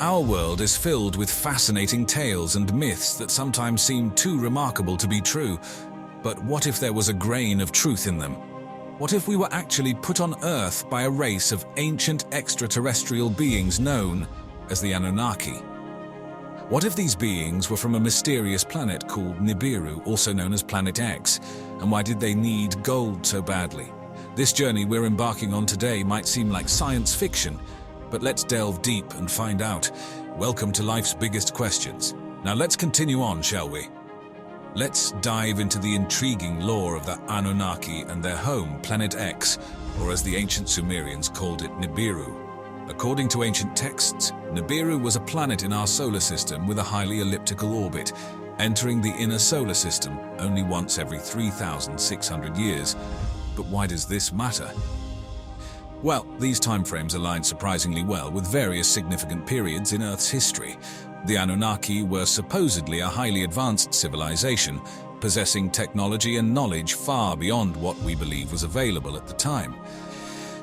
Our world is filled with fascinating tales and myths that sometimes seem too remarkable to be true. But what if there was a grain of truth in them? What if we were actually put on Earth by a race of ancient extraterrestrial beings known as the Anunnaki? What if these beings were from a mysterious planet called Nibiru, also known as Planet X? And why did they need gold so badly? This journey we're embarking on today might seem like science fiction, but let's delve deep and find out. Welcome to Life's Biggest Questions. Now let's continue on, shall we? Let's dive into the intriguing lore of the Anunnaki and their home, Planet X, or as the ancient Sumerians called it, Nibiru. According to ancient texts, Nibiru was a planet in our solar system with a highly elliptical orbit, entering the inner solar system only once every 3,600 years. But why does this matter? Well, these timeframes align surprisingly well with various significant periods in Earth's history. The Anunnaki were supposedly a highly advanced civilization, possessing technology and knowledge far beyond what we believe was available at the time.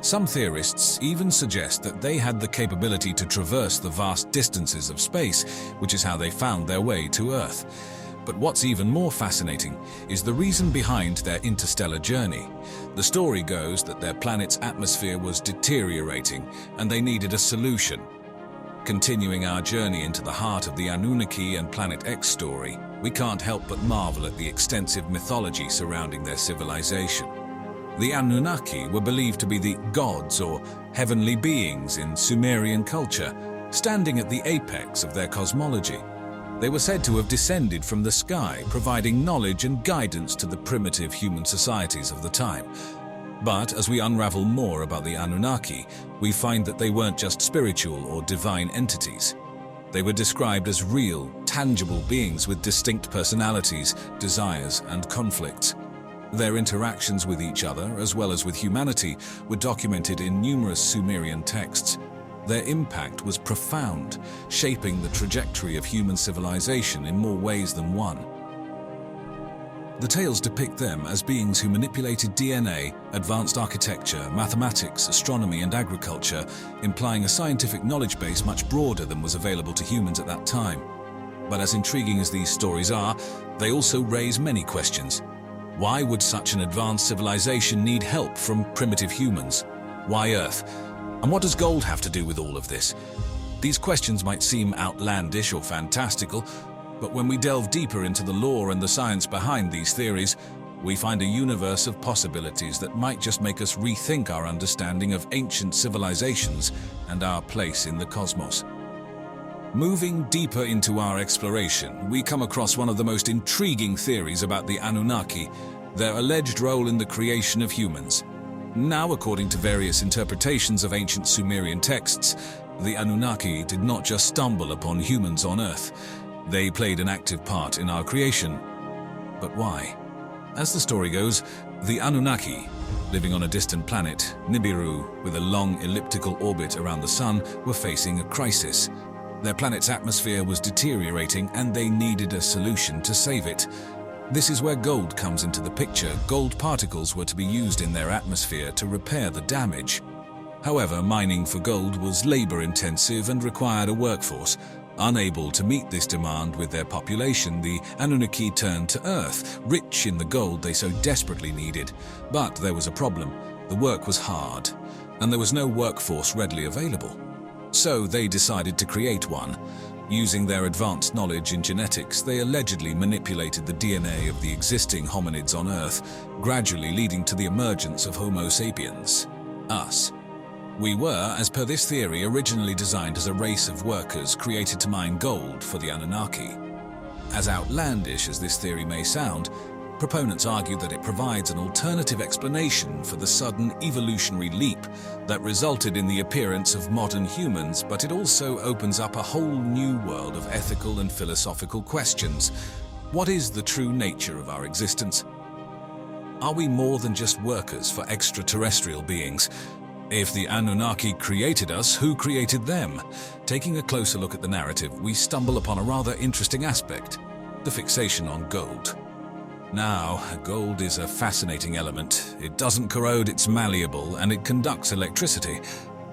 Some theorists even suggest that they had the capability to traverse the vast distances of space, which is how they found their way to Earth. But what's even more fascinating is the reason behind their interstellar journey. The story goes that their planet's atmosphere was deteriorating and they needed a solution. Continuing our journey into the heart of the Anunnaki and Planet X story, we can't help but marvel at the extensive mythology surrounding their civilization. The Anunnaki were believed to be the gods or heavenly beings in Sumerian culture, standing at the apex of their cosmology. They were said to have descended from the sky, providing knowledge and guidance to the primitive human societies of the time. But as we unravel more about the Anunnaki, we find that they weren't just spiritual or divine entities. They were described as real, tangible beings with distinct personalities, desires, and conflicts. Their interactions with each other, as well as with humanity, were documented in numerous Sumerian texts. Their impact was profound, shaping the trajectory of human civilization in more ways than one. The tales depict them as beings who manipulated DNA, advanced architecture, mathematics, astronomy, and agriculture, implying a scientific knowledge base much broader than was available to humans at that time. But as intriguing as these stories are, they also raise many questions. Why would such an advanced civilization need help from primitive humans? Why Earth? And what does gold have to do with all of this? These questions might seem outlandish or fantastical, but when we delve deeper into the lore and the science behind these theories, we find a universe of possibilities that might just make us rethink our understanding of ancient civilizations and our place in the cosmos. Moving deeper into our exploration, we come across one of the most intriguing theories about the Anunnaki, their alleged role in the creation of humans. Now, according to various interpretations of ancient Sumerian texts, the Anunnaki did not just stumble upon humans on Earth. They played an active part in our creation. But why? As the story goes, the Anunnaki, living on a distant planet, Nibiru, with a long elliptical orbit around the sun, were facing a crisis. Their planet's atmosphere was deteriorating and they needed a solution to save it. This is where gold comes into the picture. Gold particles were to be used in their atmosphere to repair the damage. However, mining for gold was labor-intensive and required a workforce. Unable to meet this demand with their population, the Anunnaki turned to Earth, rich in the gold they so desperately needed. But there was a problem. The work was hard, and there was no workforce readily available. So they decided to create one. Using their advanced knowledge in genetics, they allegedly manipulated the DNA of the existing hominids on Earth, gradually leading to the emergence of Homo sapiens, us. We were, as per this theory, originally designed as a race of workers created to mine gold for the Anunnaki. As outlandish as this theory may sound, proponents argue that it provides an alternative explanation for the sudden evolutionary leap that resulted in the appearance of modern humans, but it also opens up a whole new world of ethical and philosophical questions. What is the true nature of our existence? Are we more than just workers for extraterrestrial beings? If the Anunnaki created us, who created them? Taking a closer look at the narrative, we stumble upon a rather interesting aspect: the fixation on gold. Now, gold is a fascinating element. It doesn't corrode, it's malleable, and it conducts electricity.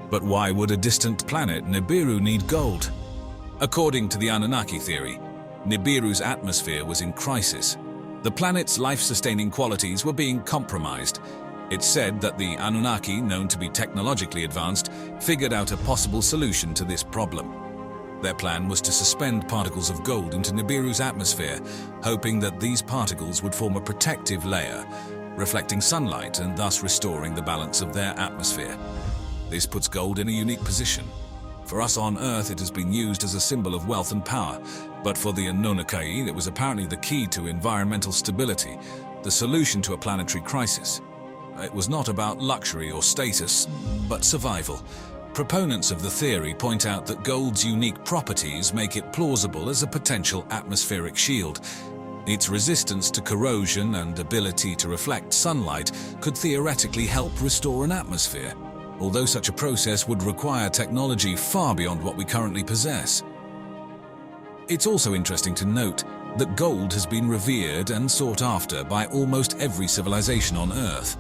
But why would a distant planet, Nibiru, need gold? According to the Anunnaki theory, Nibiru's atmosphere was in crisis. The planet's life-sustaining qualities were being compromised. It's said that the Anunnaki, known to be technologically advanced, figured out a possible solution to this problem. Their plan was to suspend particles of gold into Nibiru's atmosphere, hoping that these particles would form a protective layer, reflecting sunlight and thus restoring the balance of their atmosphere. This puts gold in a unique position. For us on Earth, it has been used as a symbol of wealth and power, but for the anunaki, it was apparently the key to environmental stability, the solution to a planetary crisis. It was not about luxury or status, but survival. Proponents of the theory point out that gold's unique properties make it plausible as a potential atmospheric shield. Its resistance to corrosion and ability to reflect sunlight could theoretically help restore an atmosphere, although such a process would require technology far beyond what we currently possess. It's also interesting to note that gold has been revered and sought after by almost every civilization on Earth.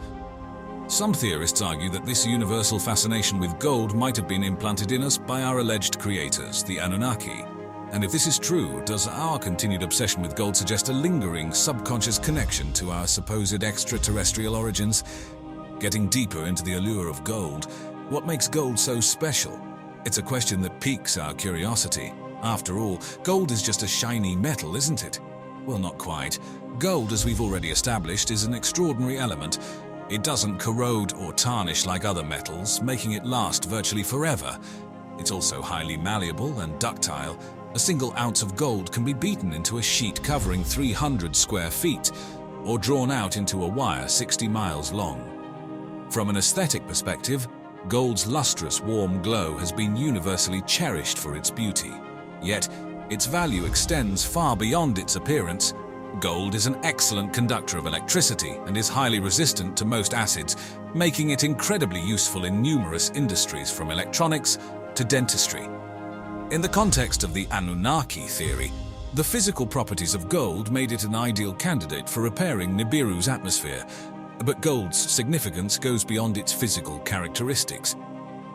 Some theorists argue that this universal fascination with gold might have been implanted in us by our alleged creators, the Anunnaki. And if this is true, does our continued obsession with gold suggest a lingering subconscious connection to our supposed extraterrestrial origins? Getting deeper into the allure of gold, what makes gold so special? It's a question that piques our curiosity. After all, gold is just a shiny metal, isn't it? Well, not quite. Gold, as we've already established, is an extraordinary element. It doesn't corrode or tarnish like other metals, making it last virtually forever. It's also highly malleable and ductile. A single ounce of gold can be beaten into a sheet covering 300 square feet, or drawn out into a wire 60 miles long. From an aesthetic perspective, gold's lustrous, warm glow has been universally cherished for its beauty. Yet, its value extends far beyond its appearance. Gold is an excellent conductor of electricity and is highly resistant to most acids, making it incredibly useful in numerous industries from electronics to dentistry. In the context of the Anunnaki theory, the physical properties of gold made it an ideal candidate for repairing Nibiru's atmosphere, but gold's significance goes beyond its physical characteristics.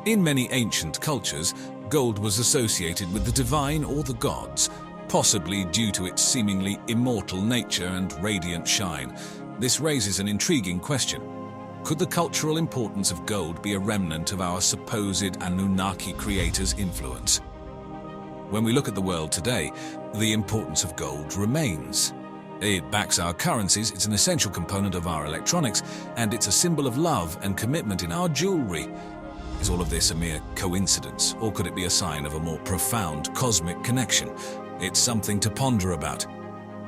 In many ancient cultures, gold was associated with the divine or the gods, possibly due to its seemingly immortal nature and radiant shine. This raises an intriguing question. Could the cultural importance of gold be a remnant of our supposed Anunnaki creators' influence? When we look at the world today, the importance of gold remains. It backs our currencies, it's an essential component of our electronics, and it's a symbol of love and commitment in our jewelry. Is all of this a mere coincidence, or could it be a sign of a more profound cosmic connection? It's something to ponder about.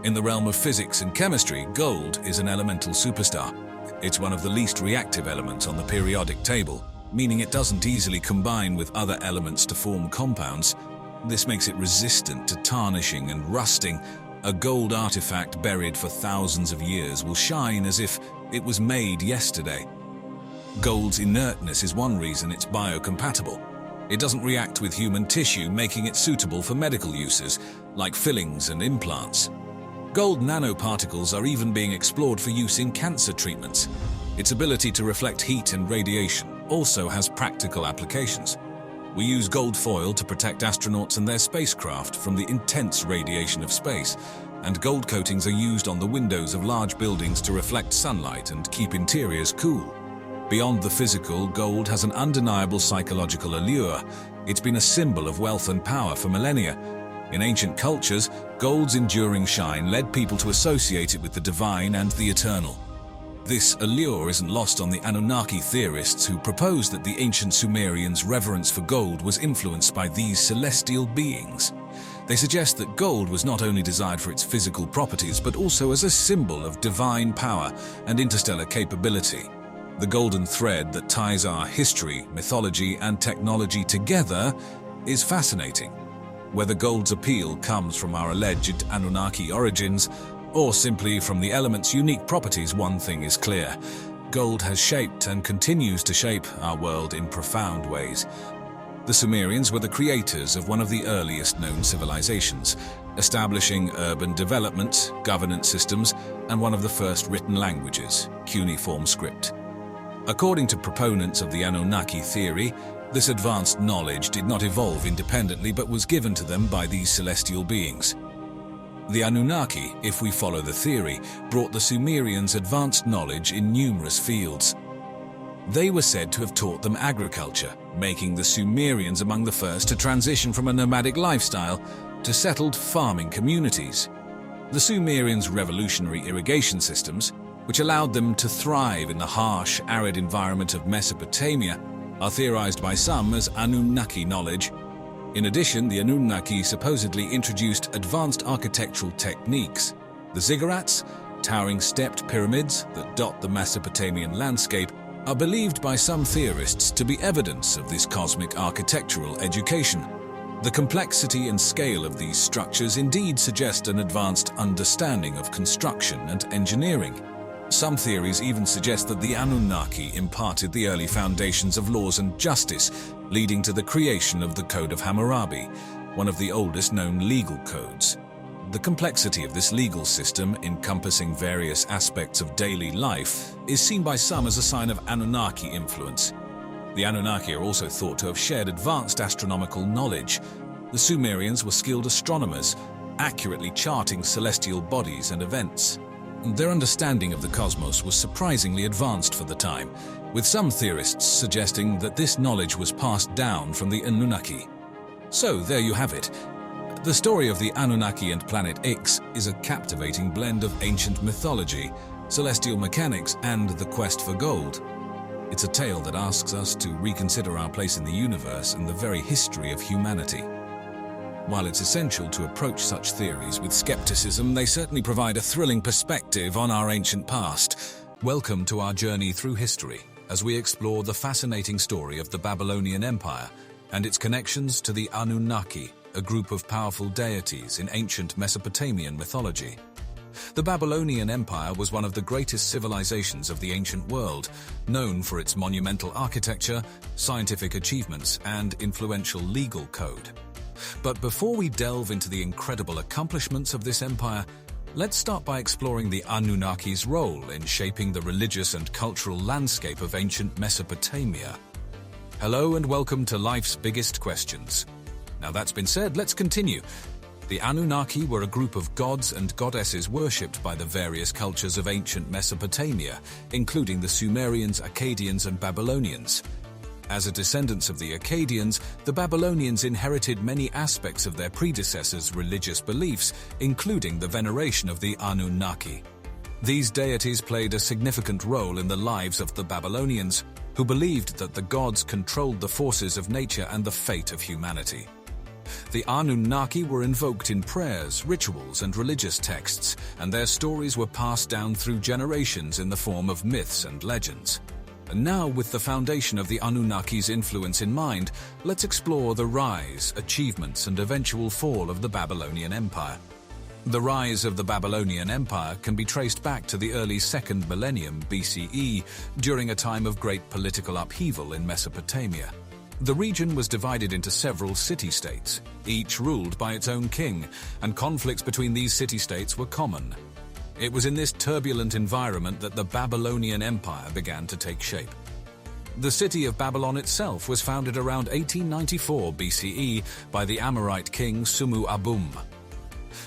In the realm of physics and chemistry, gold is an elemental superstar. It's one of the least reactive elements on the periodic table, meaning it doesn't easily combine with other elements to form compounds. This makes it resistant to tarnishing and rusting. A gold artifact buried for thousands of years will shine as if it was made yesterday. Gold's inertness is one reason it's biocompatible. It doesn't react with human tissue, making it suitable for medical uses, like fillings and implants. Gold nanoparticles are even being explored for use in cancer treatments. Its ability to reflect heat and radiation also has practical applications. We use gold foil to protect astronauts and their spacecraft from the intense radiation of space, and gold coatings are used on the windows of large buildings to reflect sunlight and keep interiors cool. Beyond the physical, gold has an undeniable psychological allure. It's been a symbol of wealth and power for millennia. In ancient cultures, gold's enduring shine led people to associate it with the divine and the eternal. This allure isn't lost on the Anunnaki theorists who propose that the ancient Sumerians' reverence for gold was influenced by these celestial beings. They suggest that gold was not only desired for its physical properties, but also as a symbol of divine power and interstellar capability. The golden thread that ties our history, mythology, and technology together is fascinating. Whether gold's appeal comes from our alleged Anunnaki origins, or simply from the element's unique properties, one thing is clear. Gold has shaped and continues to shape our world in profound ways. The Sumerians were the creators of one of the earliest known civilizations, establishing urban development, governance systems, and one of the first written languages, cuneiform script. According to proponents of the Anunnaki theory, This advanced knowledge did not evolve independently but was given to them by these celestial beings. The Anunnaki, if we follow the theory, brought the Sumerians advanced knowledge in numerous fields. They were said to have taught them agriculture, making the Sumerians among the first to transition from a nomadic lifestyle to settled farming communities. The Sumerians' revolutionary irrigation systems, which allowed them to thrive in the harsh, arid environment of Mesopotamia, are theorized by some as Anunnaki knowledge. In addition, the Anunnaki supposedly introduced advanced architectural techniques. The ziggurats, towering stepped pyramids that dot the Mesopotamian landscape, are believed by some theorists to be evidence of this cosmic architectural education. The complexity and scale of these structures indeed suggest an advanced understanding of construction and engineering. Some theories even suggest that the Anunnaki imparted the early foundations of laws and justice, leading to the creation of the Code of Hammurabi, one of the oldest known legal codes. The complexity of this legal system, encompassing various aspects of daily life, is seen by some as a sign of Anunnaki influence. The Anunnaki are also thought to have shared advanced astronomical knowledge. The Sumerians were skilled astronomers, accurately charting celestial bodies and events. Their understanding of the cosmos was surprisingly advanced for the time, with some theorists suggesting that this knowledge was passed down from the Anunnaki. So there you have it. The story of the Anunnaki and Planet X is a captivating blend of ancient mythology, celestial mechanics, and the quest for gold. It's a tale that asks us to reconsider our place in the universe and the very history of humanity. While it's essential to approach such theories with skepticism, they certainly provide a thrilling perspective on our ancient past. Welcome to our journey through history, as we explore the fascinating story of the Babylonian Empire and its connections to the Anunnaki, a group of powerful deities in ancient Mesopotamian mythology. The Babylonian Empire was one of the greatest civilizations of the ancient world, known for its monumental architecture, scientific achievements, and influential legal code. But before we delve into the incredible accomplishments of this empire, let's start by exploring the Anunnaki's role in shaping the religious and cultural landscape of ancient Mesopotamia. Hello and welcome to Life's Biggest Questions. Now that's been said, let's continue. The Anunnaki were a group of gods and goddesses worshipped by the various cultures of ancient Mesopotamia, including the Sumerians, Akkadians, and Babylonians. As a descendant of the Akkadians, the Babylonians inherited many aspects of their predecessors' religious beliefs, including the veneration of the Anunnaki. These deities played a significant role in the lives of the Babylonians, who believed that the gods controlled the forces of nature and the fate of humanity. The Anunnaki were invoked in prayers, rituals, and religious texts, and their stories were passed down through generations in the form of myths and legends. And now, with the foundation of the Anunnaki's influence in mind, let's explore the rise, achievements, and eventual fall of the Babylonian Empire. The rise of the Babylonian Empire can be traced back to the early 2nd millennium BCE, during a time of great political upheaval in Mesopotamia. The region was divided into several city-states, each ruled by its own king, and conflicts between these city-states were common. It was in this turbulent environment that the Babylonian Empire began to take shape. The city of Babylon itself was founded around 1894 BCE by the Amorite king Sumu-Abum.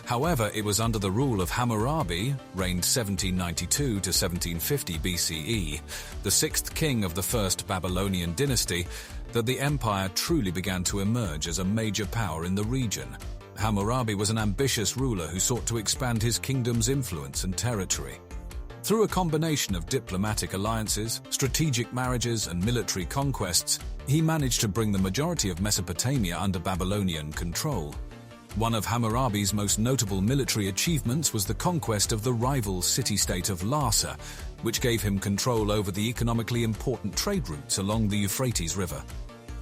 However, it was under the rule of Hammurabi, reigned 1792 to 1750 BCE, the 6th king of the first Babylonian dynasty, that the empire truly began to emerge as a major power in the region. Hammurabi was an ambitious ruler who sought to expand his kingdom's influence and territory. Through a combination of diplomatic alliances, strategic marriages, and military conquests, he managed to bring the majority of Mesopotamia under Babylonian control. One of Hammurabi's most notable military achievements was the conquest of the rival city-state of Larsa, which gave him control over the economically important trade routes along the Euphrates River.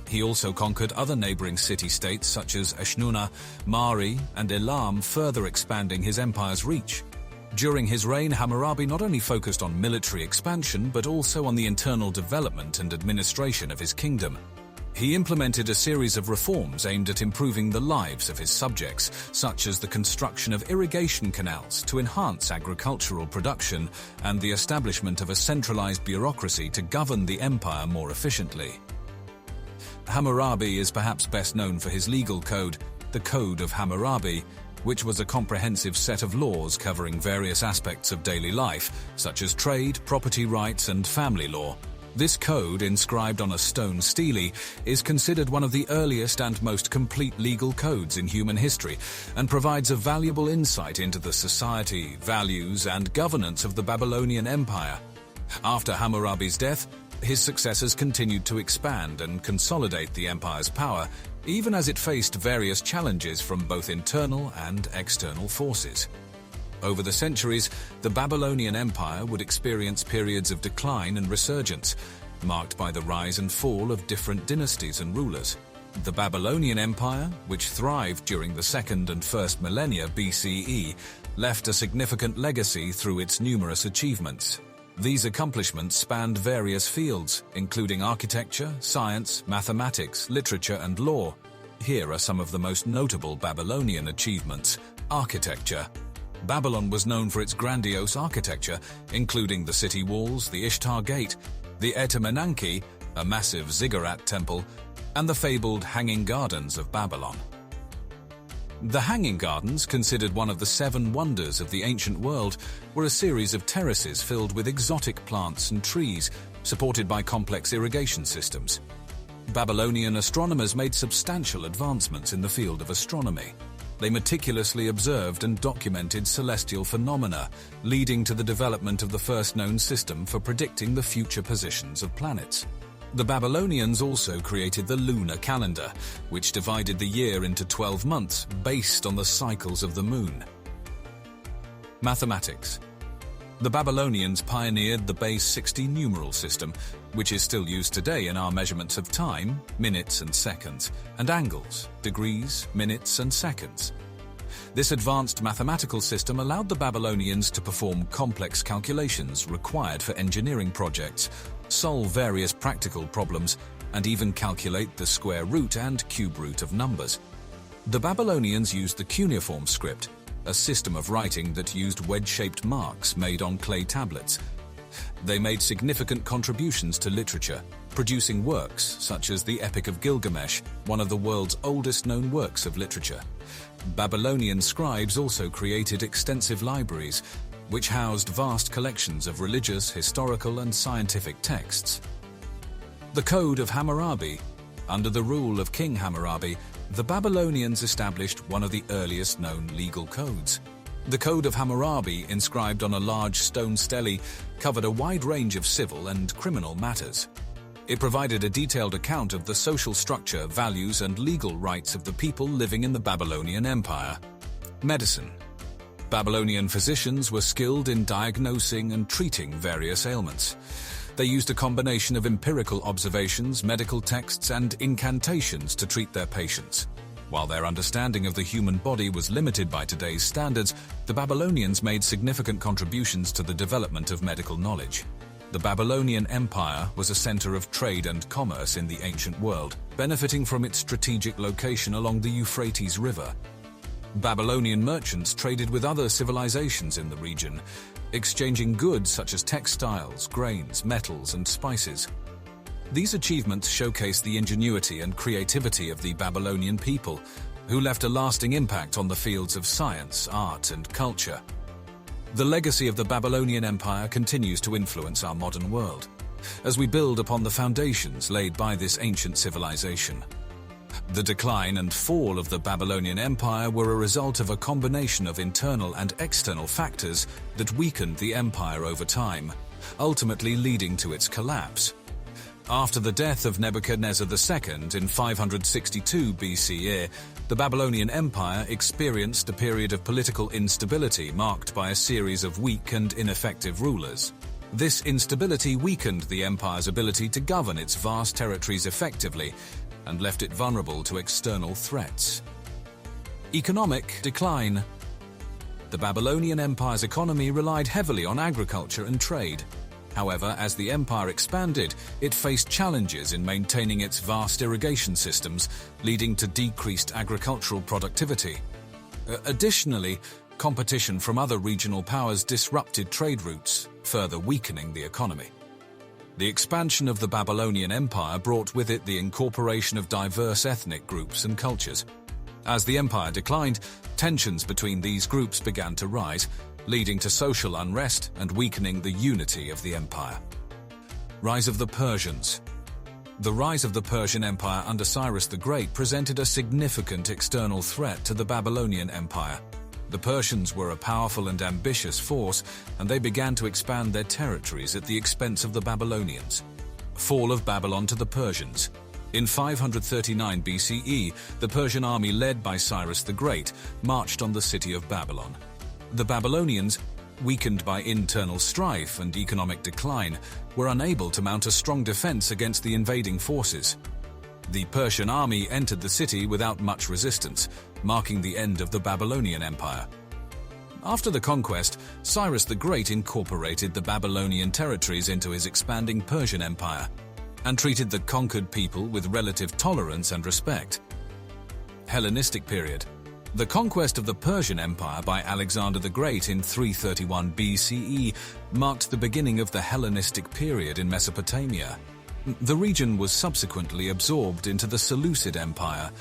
He also conquered other neighboring city-states such as Eshnunna, Mari, and Elam, further expanding his empire's reach. During his reign, Hammurabi not only focused on military expansion, but also on the internal development and administration of his kingdom. He implemented a series of reforms aimed at improving the lives of his subjects, such as the construction of irrigation canals to enhance agricultural production and the establishment of a centralized bureaucracy to govern the empire more efficiently. Hammurabi is perhaps best known for his legal code, the Code of Hammurabi, which was a comprehensive set of laws covering various aspects of daily life, such as trade, property rights, and family law. This code, inscribed on a stone stele, is considered one of the earliest and most complete legal codes in human history, and provides a valuable insight into the society, values, and governance of the Babylonian Empire. After Hammurabi's death, his successors continued to expand and consolidate the empire's power, even as it faced various challenges from both internal and external forces. Over the centuries, the Babylonian Empire would experience periods of decline and resurgence, marked by the rise and fall of different dynasties and rulers. The Babylonian Empire, which thrived during the 2nd and 1st millennia BCE, left a significant legacy through its numerous achievements. These accomplishments spanned various fields, including architecture, science, mathematics, literature, and law. Here are some of the most notable Babylonian achievements. Architecture. Babylon was known for its grandiose architecture, including the city walls, the Ishtar Gate, the anunaki, a massive ziggurat temple, and the fabled Hanging Gardens of Babylon. The Hanging Gardens, considered one of the 7 wonders of the ancient world, were a series of terraces filled with exotic plants and trees, supported by complex irrigation systems. Babylonian astronomers made substantial advancements in the field of astronomy. They meticulously observed and documented celestial phenomena, leading to the development of the first known system for predicting the future positions of planets. The Babylonians also created the lunar calendar, which divided the year into 12 months based on the cycles of the moon. Mathematics. The Babylonians pioneered the base 60 numeral system, which is still used today in our measurements of time, minutes and seconds, and angles, degrees, minutes and seconds. This advanced mathematical system allowed the Babylonians to perform complex calculations required for engineering projects, solve various practical problems, and even calculate the square root and cube root of numbers. The Babylonians used the cuneiform script, a system of writing that used wedge-shaped marks made on clay tablets. They made significant contributions to literature, producing works such as the Epic of Gilgamesh, one of the world's oldest known works of literature. Babylonian scribes also created extensive libraries, which housed vast collections of religious, historical, and scientific texts. The Code of Hammurabi. Under the rule of King Hammurabi, the Babylonians established one of the earliest known legal codes. The Code of Hammurabi, inscribed on a large stone stele, covered a wide range of civil and criminal matters. It provided a detailed account of the social structure, values, and legal rights of the people living in the Babylonian Empire. Medicine. Babylonian physicians were skilled in diagnosing and treating various ailments. They used a combination of empirical observations, medical texts, and incantations to treat their patients. While their understanding of the human body was limited by today's standards, the Babylonians made significant contributions to the development of medical knowledge. The Babylonian Empire was a center of trade and commerce in the ancient world, benefiting from its strategic location along the Euphrates River. Babylonian merchants traded with other civilizations in the region, exchanging goods such as textiles, grains, metals, and spices. These achievements showcase the ingenuity and creativity of the Babylonian people, who left a lasting impact on the fields of science, art, and culture. The legacy of the Babylonian Empire continues to influence our modern world, as we build upon the foundations laid by this ancient civilization. The decline and fall of the Babylonian Empire were a result of a combination of internal and external factors that weakened the empire over time, ultimately leading to its collapse. After the death of Nebuchadnezzar II in 562 BCE, the Babylonian Empire experienced a period of political instability marked by a series of weak and ineffective rulers. This instability weakened the empire's ability to govern its vast territories effectively and left it vulnerable to external threats. Economic decline. The Babylonian Empire's economy relied heavily on agriculture and trade. However, as the empire expanded, it faced challenges in maintaining its vast irrigation systems, leading to decreased agricultural productivity. Additionally, competition from other regional powers disrupted trade routes, further weakening the economy. The expansion of the Babylonian Empire brought with it the incorporation of diverse ethnic groups and cultures. As the empire declined, tensions between these groups began to rise, leading to social unrest and weakening the unity of the empire. Rise of the Persians. The rise of the Persian Empire under Cyrus the Great presented a significant external threat to the Babylonian Empire. The Persians were a powerful and ambitious force, and they began to expand their territories at the expense of the Babylonians. Fall of Babylon to the Persians. In 539 BCE, the Persian army led by Cyrus the Great marched on the city of Babylon. The Babylonians, weakened by internal strife and economic decline, were unable to mount a strong defense against the invading forces. The Persian army entered the city without much resistance, marking the end of the Babylonian Empire. After the conquest, Cyrus the Great incorporated the Babylonian territories into his expanding Persian Empire and treated the conquered people with relative tolerance and respect. Hellenistic period. The conquest of the Persian Empire by Alexander the Great in 331 BCE marked the beginning of the Hellenistic period in Mesopotamia. The region was subsequently absorbed into the Seleucid Empire,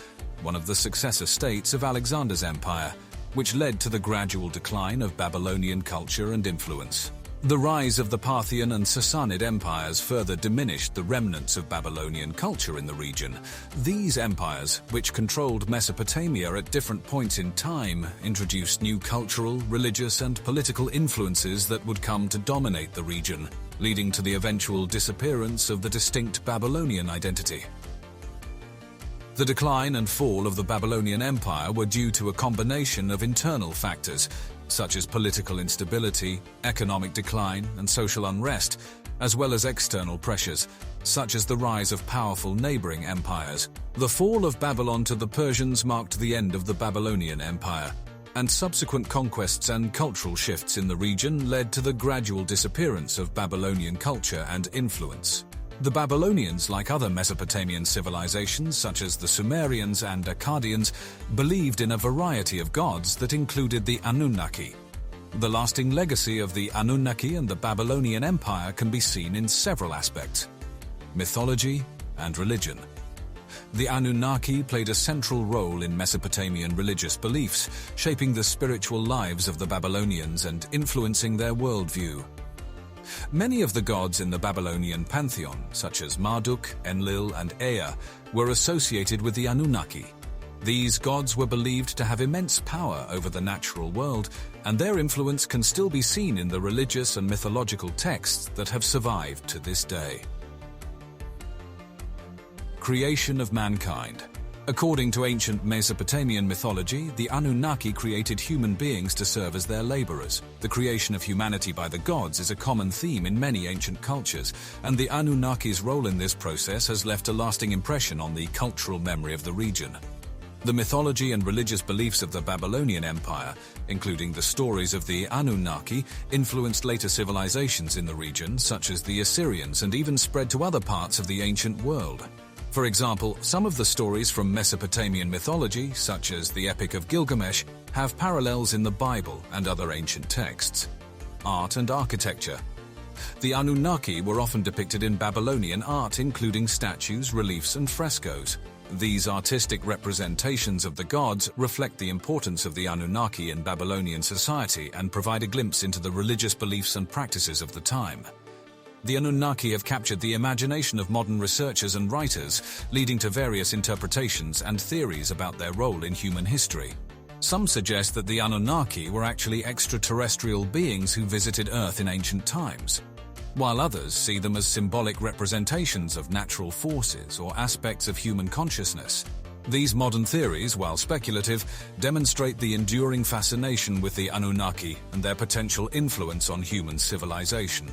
one of the successor states of Alexander's empire, which led to the gradual decline of Babylonian culture and influence. The rise of the Parthian and Sassanid empires further diminished the remnants of Babylonian culture in the region. These empires, which controlled Mesopotamia at different points in time, introduced new cultural, religious, and political influences that would come to dominate the region, leading to the eventual disappearance of the distinct Babylonian identity. The decline and fall of the Babylonian Empire were due to a combination of internal factors, such as political instability, economic decline, and social unrest, as well as external pressures, such as the rise of powerful neighboring empires. The fall of Babylon to the Persians marked the end of the Babylonian Empire, and subsequent conquests and cultural shifts in the region led to the gradual disappearance of Babylonian culture and influence. The Babylonians, like other Mesopotamian civilizations such as the Sumerians and Akkadians, believed in a variety of gods that included the Anunnaki. The lasting legacy of the Anunnaki and the Babylonian Empire can be seen in several aspects: mythology and religion. The Anunnaki played a central role in Mesopotamian religious beliefs, shaping the spiritual lives of the Babylonians and influencing their worldview. Many of the gods in the Babylonian pantheon, such as Marduk, Enlil, and Ea, were associated with the Anunnaki. These gods were believed to have immense power over the natural world, and their influence can still be seen in the religious and mythological texts that have survived to this day. Creation of mankind. According to ancient Mesopotamian mythology, the Anunnaki created human beings to serve as their laborers. The creation of humanity by the gods is a common theme in many ancient cultures, and the Anunnaki's role in this process has left a lasting impression on the cultural memory of the region. The mythology and religious beliefs of the Babylonian Empire, including the stories of the Anunnaki, influenced later civilizations in the region, such as the Assyrians, and even spread to other parts of the ancient world. For example, some of the stories from Mesopotamian mythology, such as the Epic of Gilgamesh, have parallels in the Bible and other ancient texts. Art and architecture. The Anunnaki were often depicted in Babylonian art, including statues, reliefs, and frescoes. These artistic representations of the gods reflect the importance of the Anunnaki in Babylonian society and provide a glimpse into the religious beliefs and practices of the time. The Anunnaki have captured the imagination of modern researchers and writers, leading to various interpretations and theories about their role in human history. Some suggest that the Anunnaki were actually extraterrestrial beings who visited Earth in ancient times, while others see them as symbolic representations of natural forces or aspects of human consciousness. These modern theories, while speculative, demonstrate the enduring fascination with the Anunnaki and their potential influence on human civilization.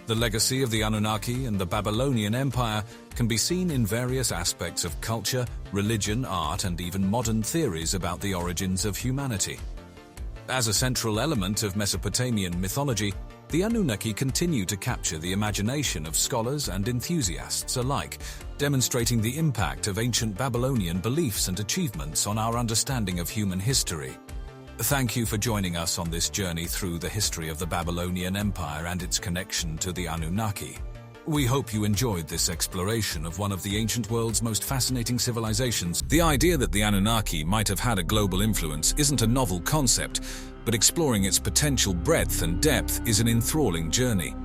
The legacy of the Anunnaki and the Babylonian Empire can be seen in various aspects of culture, religion, art, and even modern theories about the origins of humanity. As a central element of Mesopotamian mythology, the Anunnaki continue to capture the imagination of scholars and enthusiasts alike, demonstrating the impact of ancient Babylonian beliefs and achievements on our understanding of human history. Thank you for joining us on this journey through the history of the Babylonian Empire and its connection to the Anunnaki. We hope you enjoyed this exploration of one of the ancient world's most fascinating civilizations. The idea that the Anunnaki might have had a global influence isn't a novel concept, but exploring its potential breadth and depth is an enthralling journey.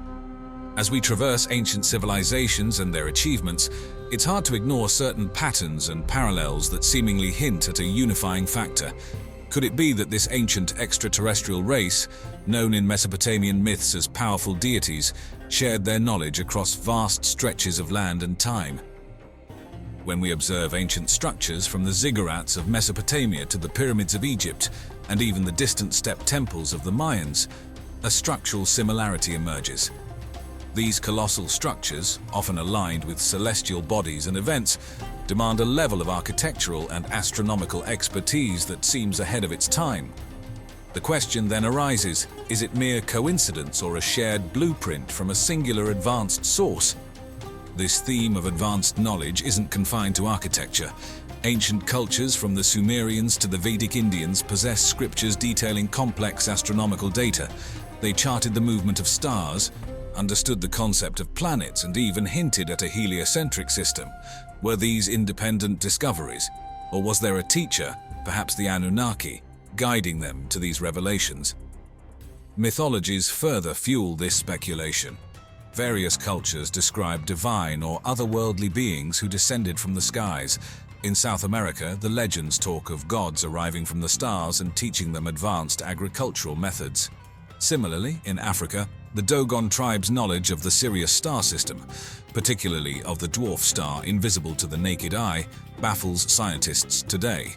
As we traverse ancient civilizations and their achievements, it's hard to ignore certain patterns and parallels that seemingly hint at a unifying factor. Could it be that this ancient extraterrestrial race, known in Mesopotamian myths as powerful deities, shared their knowledge across vast stretches of land and time? When we observe ancient structures from the ziggurats of Mesopotamia to the pyramids of Egypt, and even the distant step temples of the Mayans, a structural similarity emerges. These colossal structures, often aligned with celestial bodies and events, demand a level of architectural and astronomical expertise that seems ahead of its time. The question then arises, is it mere coincidence or a shared blueprint from a singular advanced source? This theme of advanced knowledge isn't confined to architecture. Ancient cultures from the Sumerians to the Vedic Indians possess scriptures detailing complex astronomical data. They charted the movement of stars, understood the concept of planets, and even hinted at a heliocentric system. Were these independent discoveries? Or was there a teacher, perhaps the Anunnaki, guiding them to these revelations? Mythologies further fuel this speculation. Various cultures describe divine or otherworldly beings who descended from the skies. In South America, the legends talk of gods arriving from the stars and teaching them advanced agricultural methods. Similarly, in Africa, the Dogon tribe's knowledge of the Sirius star system, particularly of the dwarf star invisible to the naked eye, baffles scientists today.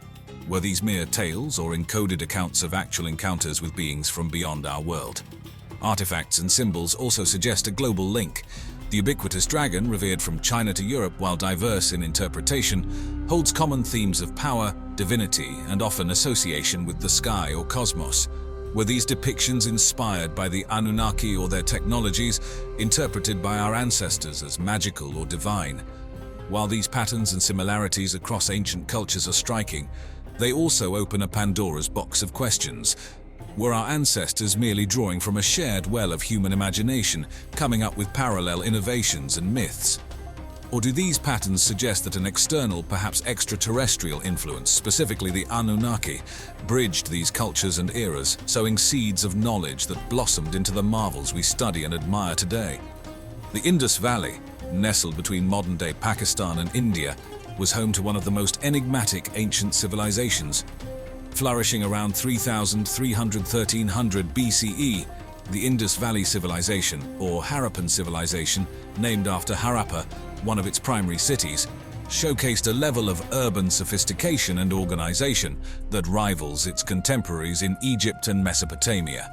Were these mere tales or encoded accounts of actual encounters with beings from beyond our world? Artifacts and symbols also suggest a global link. The ubiquitous dragon, revered from China to Europe while diverse in interpretation, holds common themes of power, divinity, and often association with the sky or cosmos. Were these depictions inspired by the Anunnaki or their technologies, interpreted by our ancestors as magical or divine? While these patterns and similarities across ancient cultures are striking, they also open a Pandora's box of questions. Were our ancestors merely drawing from a shared well of human imagination, coming up with parallel innovations and myths? Or do these patterns suggest that an external, perhaps extraterrestrial influence, specifically the Anunnaki, bridged these cultures and eras, sowing seeds of knowledge that blossomed into the marvels we study and admire today? The Indus Valley, nestled between modern-day Pakistan and India, was home to one of the most enigmatic ancient civilizations. Flourishing around 1300–1300 BCE, the Indus Valley Civilization, or Harappan Civilization, named after Harappa, one of its primary cities, showcased a level of urban sophistication and organization that rivals its contemporaries in Egypt and Mesopotamia.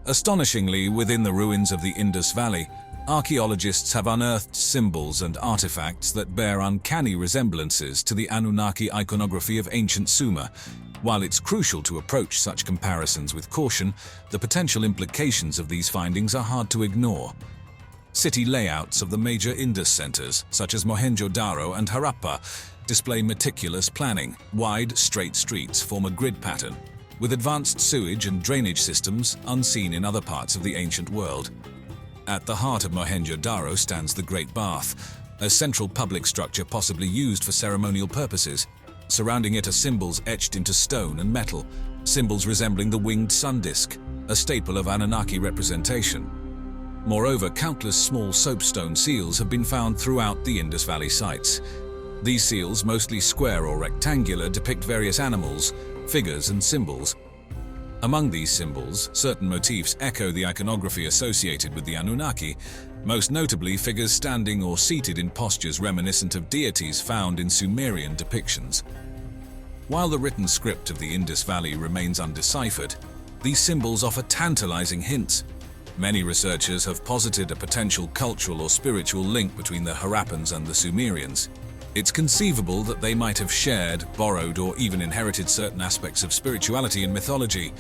Astonishingly, within the ruins of the Indus Valley, archaeologists have unearthed symbols and artifacts that bear uncanny resemblances to the Anunnaki iconography of ancient Sumer. While it's crucial to approach such comparisons with caution, the potential implications of these findings are hard to ignore. City layouts of the major Indus centers, such as Mohenjo-Daro and Harappa, display meticulous planning. Wide, straight streets form a grid pattern, with advanced sewage and drainage systems unseen in other parts of the ancient world. At the heart of Mohenjo-Daro stands the Great Bath, a central public structure possibly used for ceremonial purposes. Surrounding it are symbols etched into stone and metal, symbols resembling the winged sun disk, a staple of Anunnaki representation. Moreover, countless small soapstone seals have been found throughout the Indus Valley sites. These seals, mostly square or rectangular, depict various animals, figures, and symbols. Among these symbols, certain motifs echo the iconography associated with the Anunnaki, most notably figures standing or seated in postures reminiscent of deities found in Sumerian depictions. While the written script of the Indus Valley remains undeciphered, these symbols offer tantalizing hints. Many researchers have posited a potential cultural or spiritual link between the Harappans and the Sumerians. It's conceivable that they might have shared, borrowed, or even inherited certain aspects of spirituality and mythology,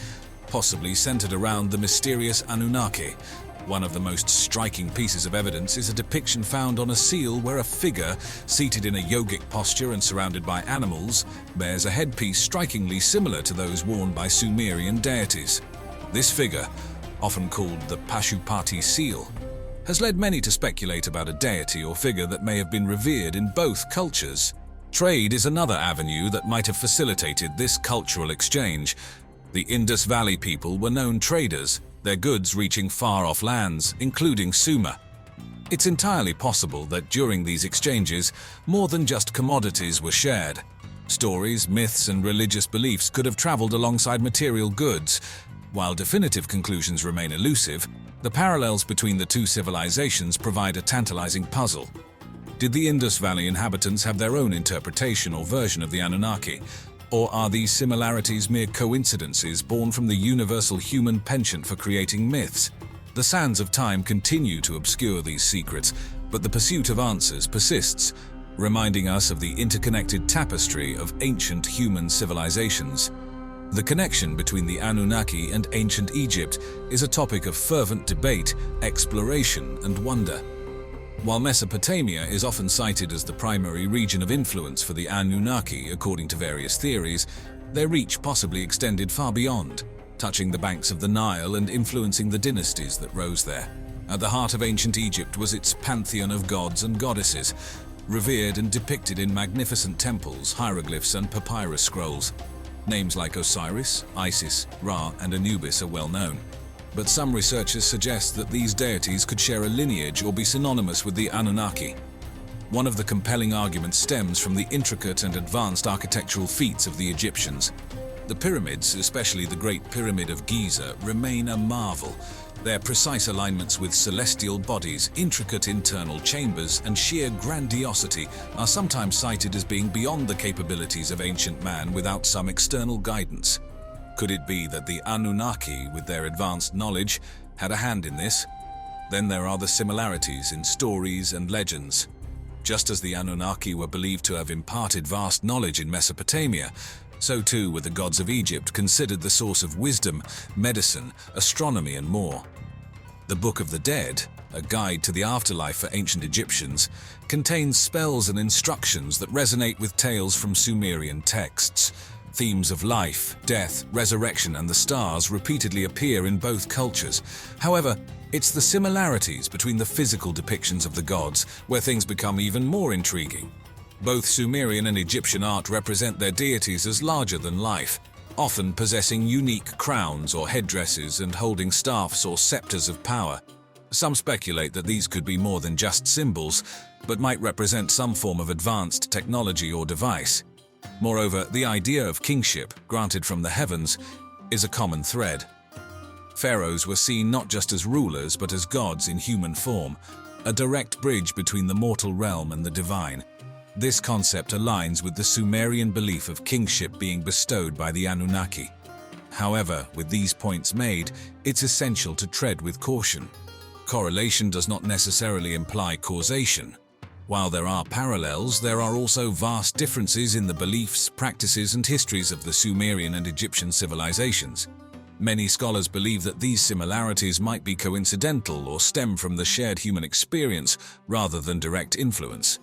possibly centered around the mysterious Anunnaki. One of the most striking pieces of evidence is a depiction found on a seal where a figure, seated in a yogic posture and surrounded by animals, bears a headpiece strikingly similar to those worn by Sumerian deities. This figure, often called the Pashupati seal, has led many to speculate about a deity or figure that may have been revered in both cultures. Trade is another avenue that might have facilitated this cultural exchange. The Indus Valley people were known traders, their goods reaching far-off lands, including Sumer. It's entirely possible that during these exchanges, more than just commodities were shared. Stories, myths, and religious beliefs could have traveled alongside material goods. While definitive conclusions remain elusive, the parallels between the two civilizations provide a tantalizing puzzle. Did the Indus Valley inhabitants have their own interpretation or version of the Anunnaki? Or are these similarities mere coincidences born from the universal human penchant for creating myths? The sands of time continue to obscure these secrets, but the pursuit of answers persists, reminding us of the interconnected tapestry of ancient human civilizations. The connection between the Anunnaki and ancient Egypt is a topic of fervent debate, exploration, and wonder. While Mesopotamia is often cited as the primary region of influence for the Anunnaki according to various theories, their reach possibly extended far beyond, touching the banks of the Nile and influencing the dynasties that rose there. At the heart of ancient Egypt was its pantheon of gods and goddesses, revered and depicted in magnificent temples, hieroglyphs, and papyrus scrolls. Names like Osiris, Isis, Ra, and Anubis are well known. But some researchers suggest that these deities could share a lineage or be synonymous with the Anunnaki. One of the compelling arguments stems from the intricate and advanced architectural feats of the Egyptians. The pyramids, especially the Great Pyramid of Giza, remain a marvel. Their precise alignments with celestial bodies, intricate internal chambers, and sheer grandiosity are sometimes cited as being beyond the capabilities of ancient man without some external guidance. Could it be that the Anunnaki, with their advanced knowledge, had a hand in this? Then there are the similarities in stories and legends. Just as the Anunnaki were believed to have imparted vast knowledge in Mesopotamia, so too were the gods of Egypt considered the source of wisdom, medicine, astronomy, and more. The Book of the Dead, a guide to the afterlife for ancient Egyptians, contains spells and instructions that resonate with tales from Sumerian texts. Themes of life, death, resurrection, and the stars repeatedly appear in both cultures. However, it's the similarities between the physical depictions of the gods where things become even more intriguing. Both Sumerian and Egyptian art represent their deities as larger than life, often possessing unique crowns or headdresses and holding staffs or scepters of power. Some speculate that these could be more than just symbols, but might represent some form of advanced technology or device. Moreover, the idea of kingship, granted from the heavens, is a common thread. Pharaohs were seen not just as rulers but as gods in human form, a direct bridge between the mortal realm and the divine. This concept aligns with the Sumerian belief of kingship being bestowed by the Anunnaki. However, with these points made, it's essential to tread with caution. Correlation does not necessarily imply causation. While there are parallels, there are also vast differences in the beliefs, practices, and histories of the Sumerian and Egyptian civilizations. Many scholars believe that these similarities might be coincidental or stem from the shared human experience rather than direct influence.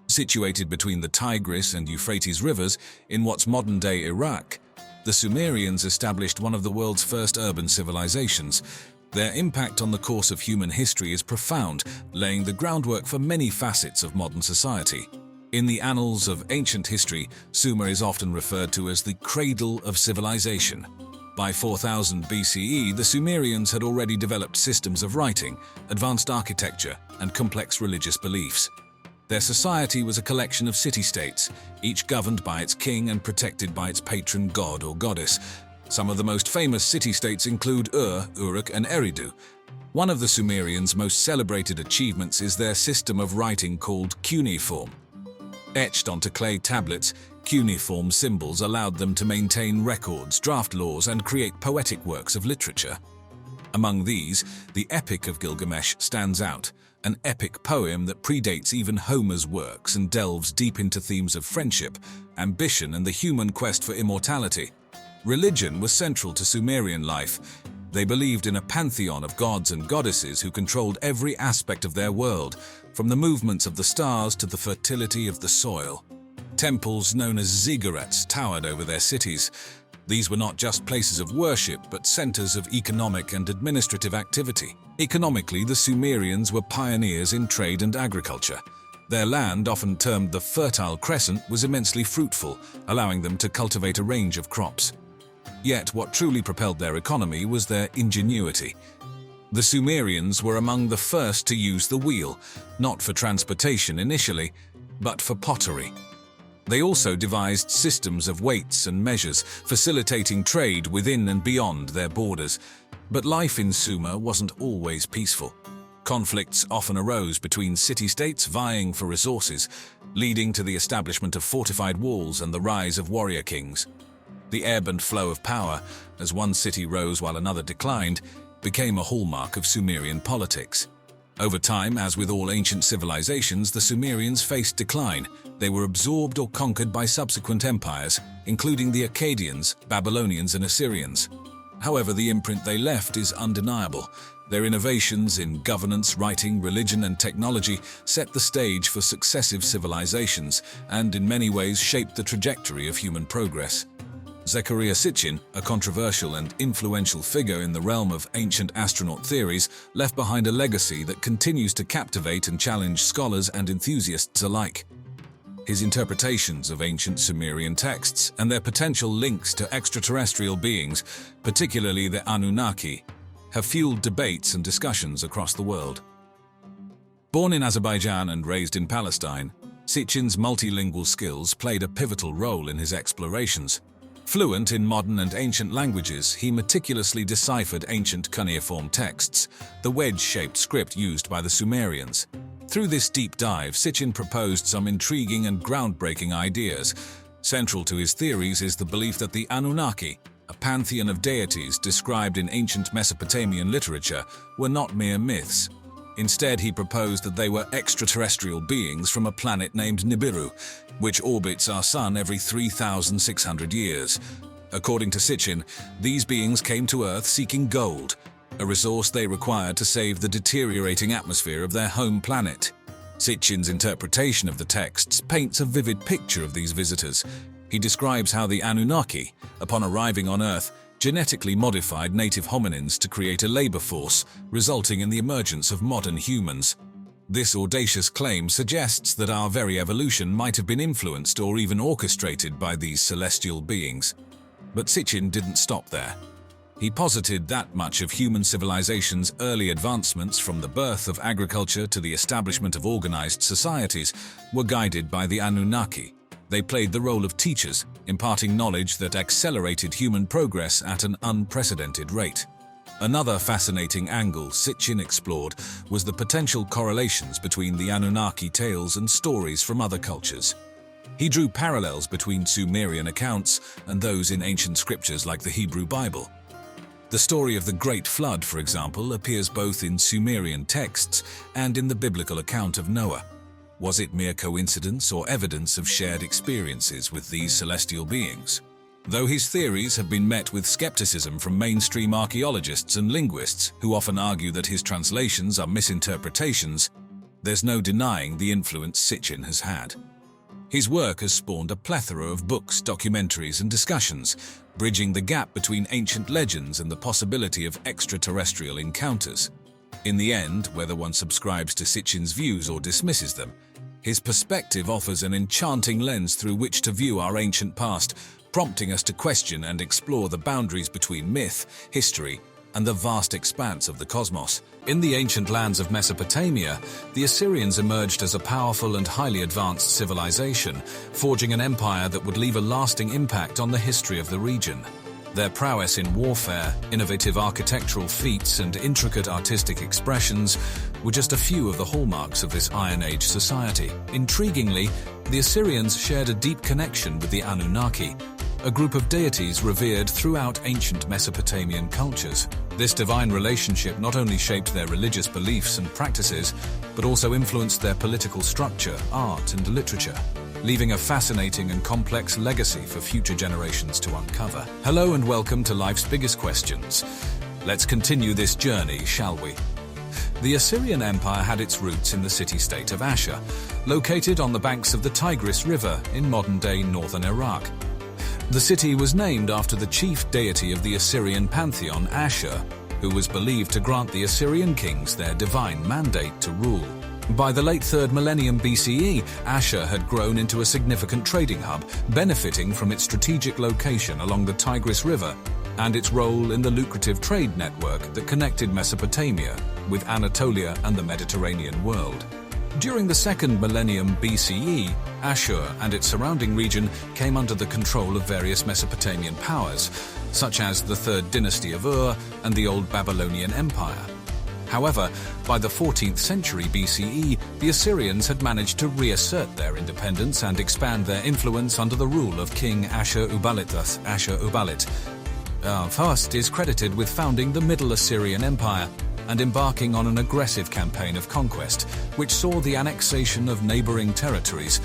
Situated between the Tigris and Euphrates rivers in what's modern-day Iraq, the Sumerians established one of the world's first urban civilizations. Their impact on the course of human history is profound, laying the groundwork for many facets of modern society. In the annals of ancient history, Sumer is often referred to as the cradle of civilization. By 4000 BCE, the Sumerians had already developed systems of writing, advanced architecture, and complex religious beliefs. Their society was a collection of city-states, each governed by its king and protected by its patron god or goddess. Some of the most famous city-states include Ur, Uruk, and Eridu. One of the Sumerians' most celebrated achievements is their system of writing called cuneiform. Etched onto clay tablets, cuneiform symbols allowed them to maintain records, draft laws, and create poetic works of literature. Among these, the Epic of Gilgamesh stands out, an epic poem that predates even Homer's works and delves deep into themes of friendship, ambition, and the human quest for immortality. Religion was central to Sumerian life. They believed in a pantheon of gods and goddesses who controlled every aspect of their world, from the movements of the stars to the fertility of the soil. Temples known as ziggurats towered over their cities. These were not just places of worship, but centers of economic and administrative activity. Economically, the Sumerians were pioneers in trade and agriculture. Their land, often termed the Fertile Crescent, was immensely fruitful, allowing them to cultivate a range of crops. Yet, what truly propelled their economy was their ingenuity. The Sumerians were among the first to use the wheel, not for transportation initially, but for pottery. They also devised systems of weights and measures, facilitating trade within and beyond their borders. But life in Sumer wasn't always peaceful. Conflicts often arose between city-states vying for resources, leading to the establishment of fortified walls and the rise of warrior kings. The ebb and flow of power, as one city rose while another declined, became a hallmark of Sumerian politics. Over time, as with all ancient civilizations, the Sumerians faced decline. They were absorbed or conquered by subsequent empires, including the Akkadians, Babylonians, and Assyrians. However, the imprint they left is undeniable. Their innovations in governance, writing, religion, and technology set the stage for successive civilizations and in many ways shaped the trajectory of human progress. Zecharia Sitchin, a controversial and influential figure in the realm of ancient astronaut theories, left behind a legacy that continues to captivate and challenge scholars and enthusiasts alike. His interpretations of ancient Sumerian texts and their potential links to extraterrestrial beings, particularly the Anunnaki, have fueled debates and discussions across the world. Born in Azerbaijan and raised in Palestine, Sitchin's multilingual skills played a pivotal role in his explorations. Fluent in modern and ancient languages, he meticulously deciphered ancient cuneiform texts, the wedge-shaped script used by the Sumerians. Through this deep dive, Sitchin proposed some intriguing and groundbreaking ideas. Central to his theories is the belief that the Anunnaki, a pantheon of deities described in ancient Mesopotamian literature, were not mere myths. Instead, he proposed that they were extraterrestrial beings from a planet named Nibiru, which orbits our sun every 3,600 years. According to Sitchin, these beings came to Earth seeking gold, a resource they required to save the deteriorating atmosphere of their home planet. Sitchin's interpretation of the texts paints a vivid picture of these visitors. He describes how the Anunnaki, upon arriving on Earth, genetically modified native hominins to create a labor force, resulting in the emergence of modern humans. This audacious claim suggests that our very evolution might have been influenced or even orchestrated by these celestial beings. But Sitchin didn't stop there. He posited that much of human civilization's early advancements, from the birth of agriculture to the establishment of organized societies, were guided by the Anunnaki. They played the role of teachers, imparting knowledge that accelerated human progress at an unprecedented rate. Another fascinating angle Sitchin explored was the potential correlations between the Anunnaki tales and stories from other cultures. He drew parallels between Sumerian accounts and those in ancient scriptures like the Hebrew Bible. The story of the Great Flood, for example, appears both in Sumerian texts and in the biblical account of Noah. Was it mere coincidence or evidence of shared experiences with these celestial beings? Though his theories have been met with skepticism from mainstream archaeologists and linguists, who often argue that his translations are misinterpretations, there's no denying the influence Sitchin has had. His work has spawned a plethora of books, documentaries, and discussions, bridging the gap between ancient legends and the possibility of extraterrestrial encounters. In the end, whether one subscribes to Sitchin's views or dismisses them, his perspective offers an enchanting lens through which to view our ancient past, prompting us to question and explore the boundaries between myth, history, and the vast expanse of the cosmos. In the ancient lands of Mesopotamia, the Assyrians emerged as a powerful and highly advanced civilization, forging an empire that would leave a lasting impact on the history of the region. Their prowess in warfare, innovative architectural feats, and intricate artistic expressions were just a few of the hallmarks of this Iron Age society. Intriguingly, the Assyrians shared a deep connection with the Anunnaki, a group of deities revered throughout ancient Mesopotamian cultures. This divine relationship not only shaped their religious beliefs and practices, but also influenced their political structure, art, and literature, leaving a fascinating and complex legacy for future generations to uncover. Hello and welcome to Life's Biggest Questions. Let's continue this journey, shall we? The Assyrian Empire had its roots in the city-state of Ashur, located on the banks of the Tigris River in modern-day northern Iraq. The city was named after the chief deity of the Assyrian pantheon, Ashur, who was believed to grant the Assyrian kings their divine mandate to rule. By the late 3rd millennium BCE, Ashur had grown into a significant trading hub, benefiting from its strategic location along the Tigris River and its role in the lucrative trade network that connected Mesopotamia with Anatolia and the Mediterranean world. During the 2nd millennium BCE, Ashur and its surrounding region came under the control of various Mesopotamian powers, such as the 3rd dynasty of Ur and the Old Babylonian Empire. However, by the 14th century BCE, the Assyrians had managed to reassert their independence and expand their influence under the rule of King Ashur-uballit. Thus, Ashur-uballit first is credited with founding the Middle Assyrian Empire and embarking on an aggressive campaign of conquest, which saw the annexation of neighboring territories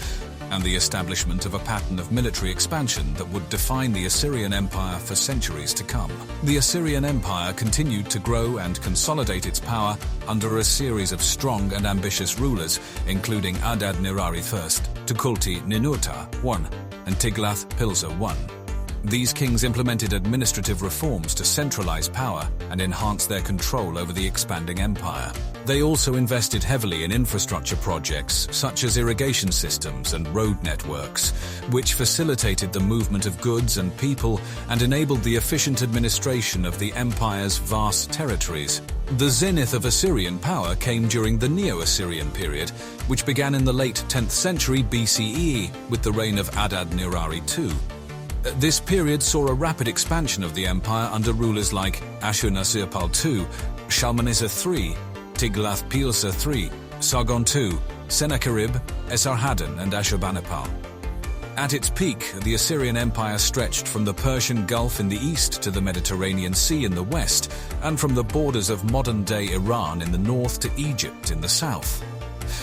and the establishment of a pattern of military expansion that would define the Assyrian Empire for centuries to come. The Assyrian Empire continued to grow and consolidate its power under a series of strong and ambitious rulers, including Adad-nirari I, Tukulti-Ninurta I, and Tiglath-Pileser I. These kings implemented administrative reforms to centralize power and enhance their control over the expanding empire. They also invested heavily in infrastructure projects such as irrigation systems and road networks, which facilitated the movement of goods and people and enabled the efficient administration of the empire's vast territories. The zenith of Assyrian power came during the Neo-Assyrian period, which began in the late 10th century BCE with the reign of Adad-nirari II. This period saw a rapid expansion of the empire under rulers like Ashur-nasir-pal II, Shalmaneser III, Tiglath-Pileser III, Sargon II, Sennacherib, Esarhaddon, and Ashurbanipal. At its peak, the Assyrian Empire stretched from the Persian Gulf in the east to the Mediterranean Sea in the west, and from the borders of modern-day Iran in the north to Egypt in the south.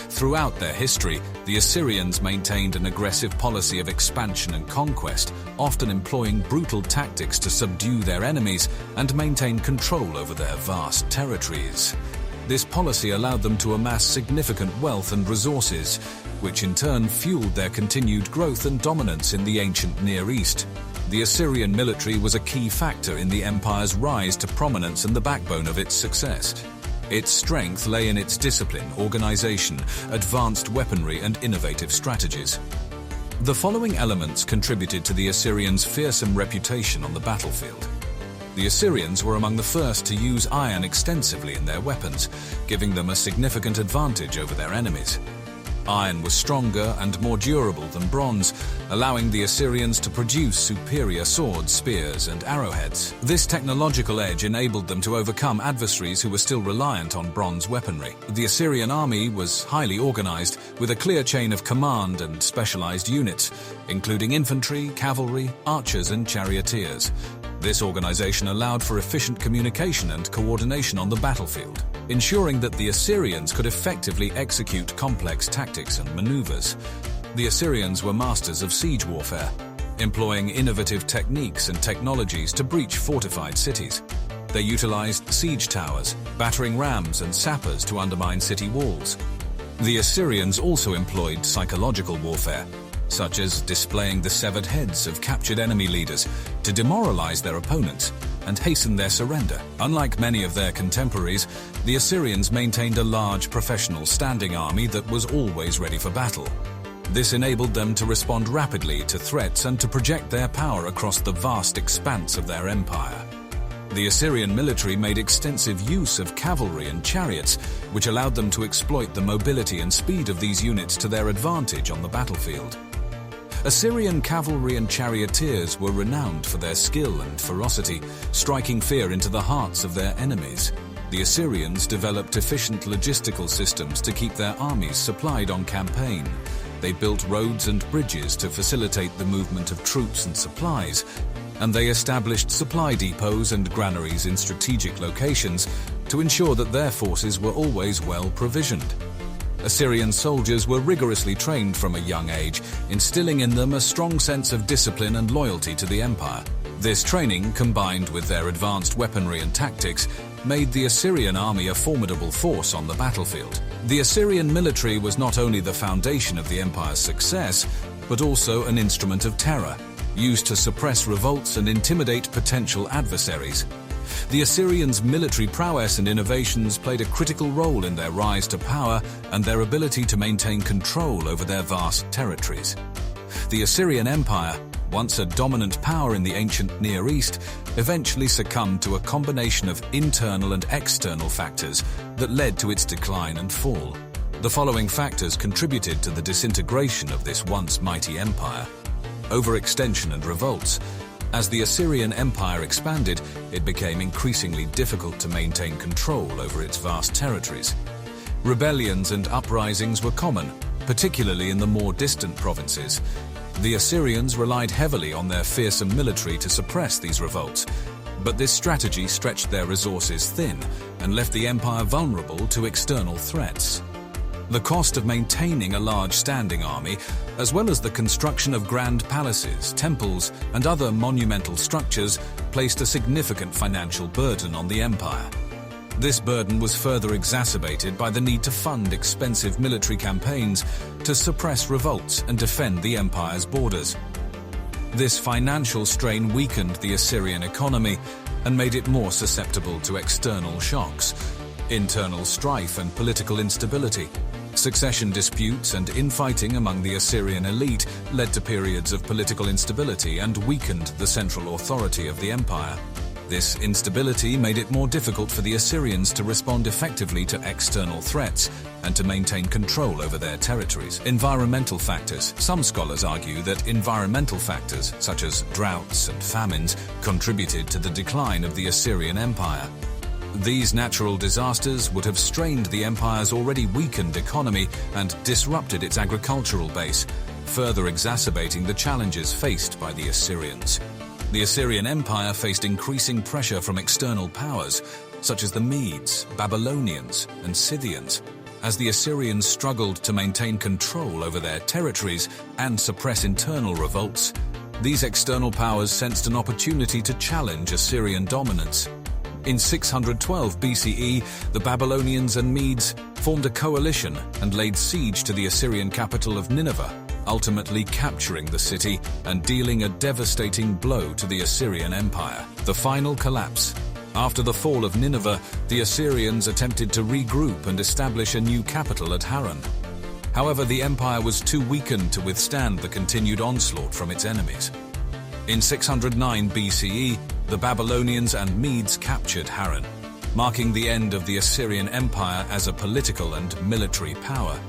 Throughout their history, the Assyrians maintained an aggressive policy of expansion and conquest, often employing brutal tactics to subdue their enemies and maintain control over their vast territories. This policy allowed them to amass significant wealth and resources, which in turn fueled their continued growth and dominance in the ancient Near East. The Assyrian military was a key factor in the empire's rise to prominence and the backbone of its success. Its strength lay in its discipline, organization, advanced weaponry, and innovative strategies. The following elements contributed to the Assyrians' fearsome reputation on the battlefield. The Assyrians were among the first to use iron extensively in their weapons, giving them a significant advantage over their enemies. Iron was stronger and more durable than bronze, allowing the Assyrians to produce superior swords, spears, and arrowheads. This technological edge enabled them to overcome adversaries who were still reliant on bronze weaponry. The Assyrian army was highly organized, with a clear chain of command and specialized units, including infantry, cavalry, archers, and charioteers. This organization allowed for efficient communication and coordination on the battlefield, ensuring that the Assyrians could effectively execute complex tactics and maneuvers. The Assyrians were masters of siege warfare, employing innovative techniques and technologies to breach fortified cities. They utilized siege towers, battering rams, and sappers to undermine city walls. The Assyrians also employed psychological warfare, such as displaying the severed heads of captured enemy leaders to demoralize their opponents and hasten their surrender. Unlike many of their contemporaries, the Assyrians maintained a large professional standing army that was always ready for battle. This enabled them to respond rapidly to threats and to project their power across the vast expanse of their empire. The Assyrian military made extensive use of cavalry and chariots, which allowed them to exploit the mobility and speed of these units to their advantage on the battlefield. Assyrian cavalry and charioteers were renowned for their skill and ferocity, striking fear into the hearts of their enemies. The Assyrians developed efficient logistical systems to keep their armies supplied on campaign. They built roads and bridges to facilitate the movement of troops and supplies, and they established supply depots and granaries in strategic locations to ensure that their forces were always well provisioned. Assyrian soldiers were rigorously trained from a young age, instilling in them a strong sense of discipline and loyalty to the empire. This training, combined with their advanced weaponry and tactics, made the Assyrian army a formidable force on the battlefield. The Assyrian military was not only the foundation of the empire's success, but also an instrument of terror, used to suppress revolts and intimidate potential adversaries. The Assyrians' military prowess and innovations played a critical role in their rise to power and their ability to maintain control over their vast territories. The Assyrian Empire, once a dominant power in the ancient Near East, eventually succumbed to a combination of internal and external factors that led to its decline and fall. The following factors contributed to the disintegration of this once mighty empire. Overextension and revolts. As the Assyrian Empire expanded, it became increasingly difficult to maintain control over its vast territories. Rebellions and uprisings were common, particularly in the more distant provinces. The Assyrians relied heavily on their fearsome military to suppress these revolts, but this strategy stretched their resources thin and left the empire vulnerable to external threats. The cost of maintaining a large standing army, as well as the construction of grand palaces, temples, and other monumental structures, placed a significant financial burden on the empire. This burden was further exacerbated by the need to fund expensive military campaigns to suppress revolts and defend the empire's borders. This financial strain weakened the Assyrian economy and made it more susceptible to external shocks, internal strife and political instability. Succession disputes and infighting among the Assyrian elite led to periods of political instability and weakened the central authority of the empire. This instability made it more difficult for the Assyrians to respond effectively to external threats and to maintain control over their territories. Environmental factors. Some scholars argue that environmental factors, such as droughts and famines, contributed to the decline of the Assyrian Empire. These natural disasters would have strained the empire's already weakened economy and disrupted its agricultural base, further exacerbating the challenges faced by the Assyrians. The Assyrian Empire faced increasing pressure from external powers, such as the Medes, Babylonians, and Scythians. As the Assyrians struggled to maintain control over their territories and suppress internal revolts, these external powers sensed an opportunity to challenge Assyrian dominance. In 612 BCE, the Babylonians and Medes formed a coalition and laid siege to the Assyrian capital of Nineveh, ultimately capturing the city and dealing a devastating blow to the Assyrian Empire. The final collapse. After the fall of Nineveh, the Assyrians attempted to regroup and establish a new capital at Haran. However, the empire was too weakened to withstand the continued onslaught from its enemies. In 609 BCE, the Babylonians and Medes captured Haran, marking the end of the Assyrian Empire as a political and military power.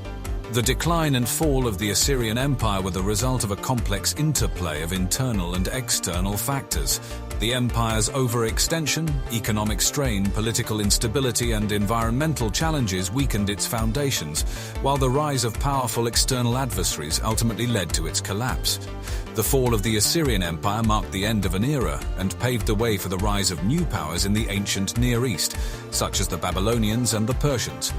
The decline and fall of the Assyrian Empire were the result of a complex interplay of internal and external factors. The empire's overextension, economic strain, political instability, and environmental challenges weakened its foundations, while the rise of powerful external adversaries ultimately led to its collapse. The fall of the Assyrian Empire marked the end of an era and paved the way for the rise of new powers in the ancient Near East, such as the Babylonians and the Persians.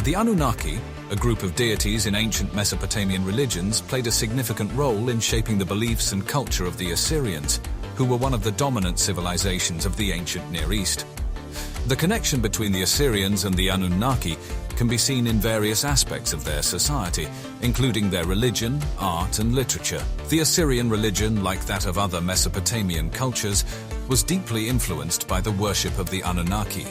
The Anunnaki, a group of deities in ancient Mesopotamian religions, played a significant role in shaping the beliefs and culture of the Assyrians, who were one of the dominant civilizations of the ancient Near East. The connection between the Assyrians and the Anunnaki can be seen in various aspects of their society, including their religion, art, and literature. The Assyrian religion, like that of other Mesopotamian cultures, was deeply influenced by the worship of the Anunnaki.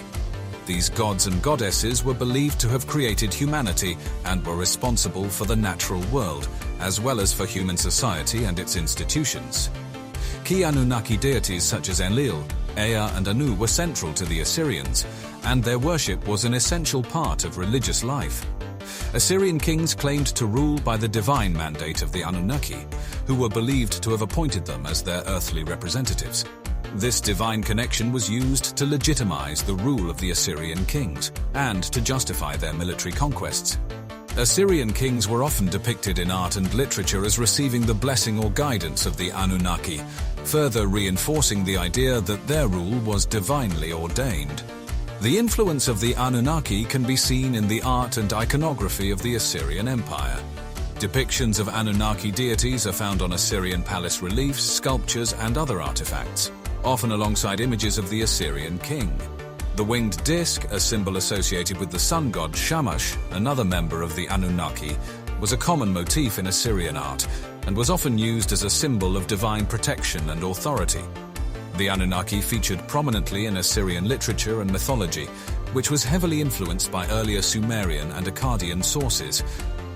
These gods and goddesses were believed to have created humanity and were responsible for the natural world, as well as for human society and its institutions. Key Anunnaki deities such as Enlil, Ea, and Anu were central to the Assyrians, and their worship was an essential part of religious life. Assyrian kings claimed to rule by the divine mandate of the Anunnaki, who were believed to have appointed them as their earthly representatives. This divine connection was used to legitimize the rule of the Assyrian kings and to justify their military conquests. Assyrian kings were often depicted in art and literature as receiving the blessing or guidance of the Anunnaki, further reinforcing the idea that their rule was divinely ordained. The influence of the Anunnaki can be seen in the art and iconography of the Assyrian Empire. Depictions of Anunnaki deities are found on Assyrian palace reliefs, sculptures, and other artifacts, often alongside images of the Assyrian king. The winged disc, a symbol associated with the sun god Shamash, another member of the Anunnaki, was a common motif in Assyrian art and was often used as a symbol of divine protection and authority. The Anunnaki featured prominently in Assyrian literature and mythology, which was heavily influenced by earlier Sumerian and Akkadian sources.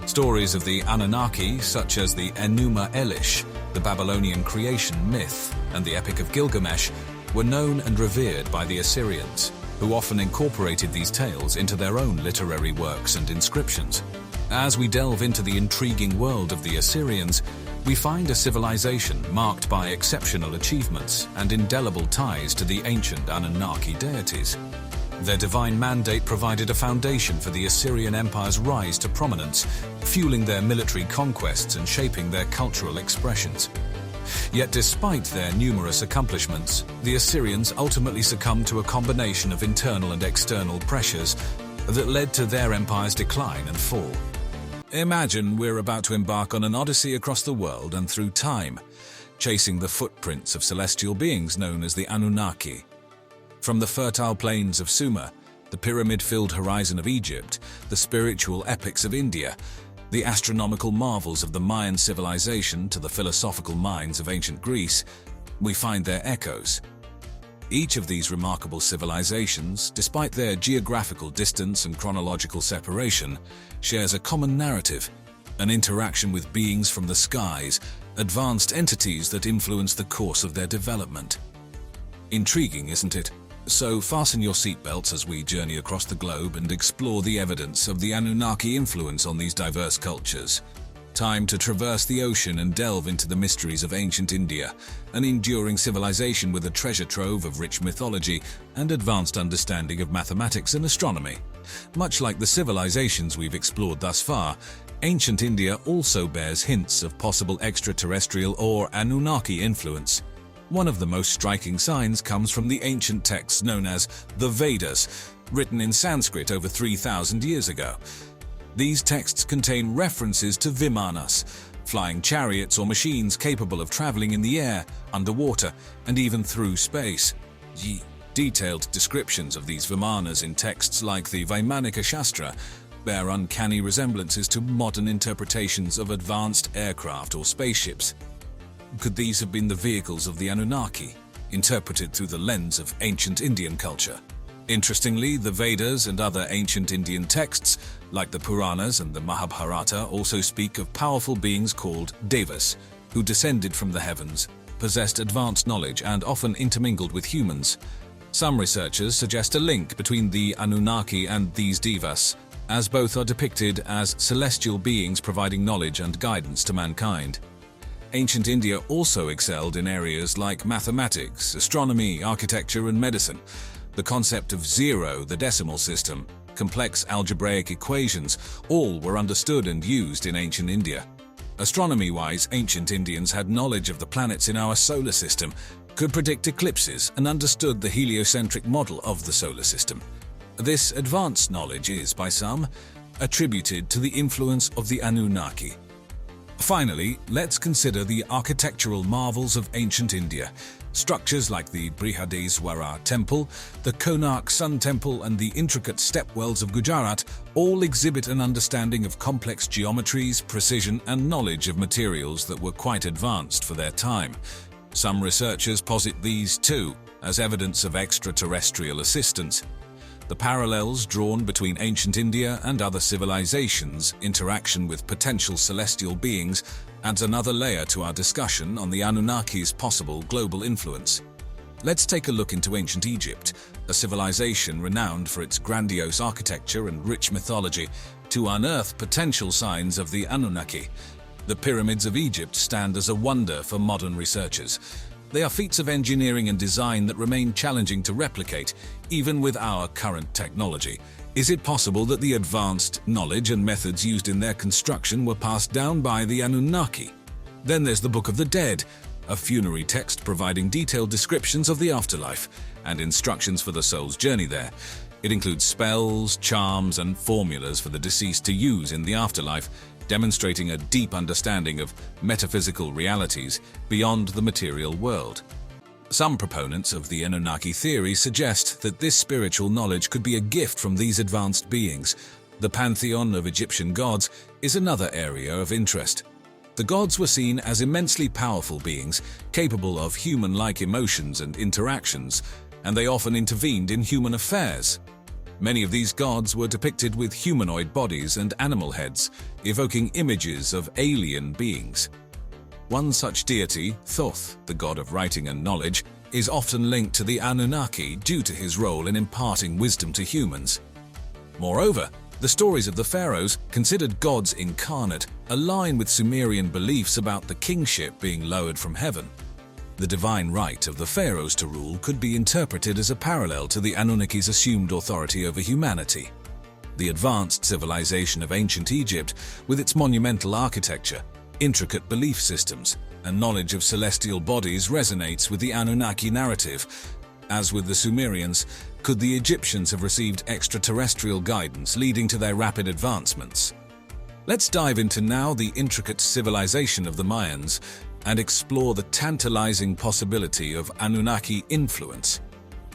Stories of the Anunnaki, such as the Enuma Elish, the Babylonian creation myth, and the Epic of Gilgamesh, were known and revered by the Assyrians, who often incorporated these tales into their own literary works and inscriptions. As we delve into the intriguing world of the Assyrians, we find a civilization marked by exceptional achievements and indelible ties to the ancient Anunnaki deities. Their divine mandate provided a foundation for the Assyrian Empire's rise to prominence, fueling their military conquests and shaping their cultural expressions. Yet despite their numerous accomplishments, the Assyrians ultimately succumbed to a combination of internal and external pressures that led to their empire's decline and fall. Imagine we're about to embark on an odyssey across the world and through time, chasing the footprints of celestial beings known as the Anunnaki. From the fertile plains of Sumer, the pyramid-filled horizon of Egypt, the spiritual epics of India, the astronomical marvels of the Mayan civilization to the philosophical minds of ancient Greece, we find their echoes. Each of these remarkable civilizations, despite their geographical distance and chronological separation, shares a common narrative, an interaction with beings from the skies, advanced entities that influence the course of their development. Intriguing, isn't it? So fasten your seatbelts as we journey across the globe and explore the evidence of the Anunnaki influence on these diverse cultures. Time to traverse the ocean and delve into the mysteries of ancient India, an enduring civilization with a treasure trove of rich mythology and advanced understanding of mathematics and astronomy. Much like the civilizations we've explored thus far, ancient India also bears hints of possible extraterrestrial or Anunnaki influence. One of the most striking signs comes from the ancient texts known as the Vedas, written in Sanskrit over 3,000 years ago. These texts contain references to vimanas, flying chariots or machines capable of traveling in the air, underwater, and even through space. Detailed descriptions of these vimanas in texts like the Vaimanika Shastra bear uncanny resemblances to modern interpretations of advanced aircraft or spaceships. Could these have been the vehicles of the Anunnaki, interpreted through the lens of ancient Indian culture? Interestingly, the Vedas and other ancient Indian texts, like the Puranas and the Mahabharata, also speak of powerful beings called Devas, who descended from the heavens, possessed advanced knowledge, and often intermingled with humans. Some researchers suggest a link between the Anunnaki and these Devas, as both are depicted as celestial beings providing knowledge and guidance to mankind. Ancient India also excelled in areas like mathematics, astronomy, architecture, and medicine. The concept of zero, the decimal system, complex algebraic equations, all were understood and used in ancient India. Astronomy-wise, ancient Indians had knowledge of the planets in our solar system, could predict eclipses, and understood the heliocentric model of the solar system. This advanced knowledge is, by some, attributed to the influence of the Anunnaki. Finally, let's consider the architectural marvels of ancient India. Structures like the Brihadeswara Temple, the Konark Sun Temple, and the intricate stepwells of Gujarat all exhibit an understanding of complex geometries, precision, and knowledge of materials that were quite advanced for their time. Some researchers posit these, too, as evidence of extraterrestrial assistance. The parallels drawn between ancient India and other civilizations' interaction with potential celestial beings adds another layer to our discussion on the Anunnaki's possible global influence. Let's take a look into ancient Egypt, a civilization renowned for its grandiose architecture and rich mythology, to unearth potential signs of the Anunnaki. The pyramids of Egypt stand as a wonder for modern researchers. They are feats of engineering and design that remain challenging to replicate, even with our current technology. Is it possible that the advanced knowledge and methods used in their construction were passed down by the Anunnaki? Then there's the Book of the Dead, a funerary text providing detailed descriptions of the afterlife and instructions for the soul's journey there. It includes spells, charms, and formulas for the deceased to use in the afterlife, demonstrating a deep understanding of metaphysical realities beyond the material world. Some proponents of the Anunnaki theory suggest that this spiritual knowledge could be a gift from these advanced beings, The pantheon of Egyptian gods is another area of interest. The gods were seen as immensely powerful beings, capable of human-like emotions and interactions, and they often intervened in human affairs. Many of these gods were depicted with humanoid bodies and animal heads, evoking images of alien beings. One such deity, Thoth, the god of writing and knowledge, is often linked to the Anunnaki due to his role in imparting wisdom to humans. Moreover, the stories of the pharaohs, considered gods incarnate, align with Sumerian beliefs about the kingship being lowered from heaven. The divine right of the pharaohs to rule could be interpreted as a parallel to the Anunnaki's assumed authority over humanity. The advanced civilization of ancient Egypt, with its monumental architecture, intricate belief systems, and knowledge of celestial bodies resonates with the Anunnaki narrative. As with the Sumerians, could the Egyptians have received extraterrestrial guidance leading to their rapid advancements? Let's dive into now the intricate civilization of the Mayans and explore the tantalizing possibility of Anunnaki influence.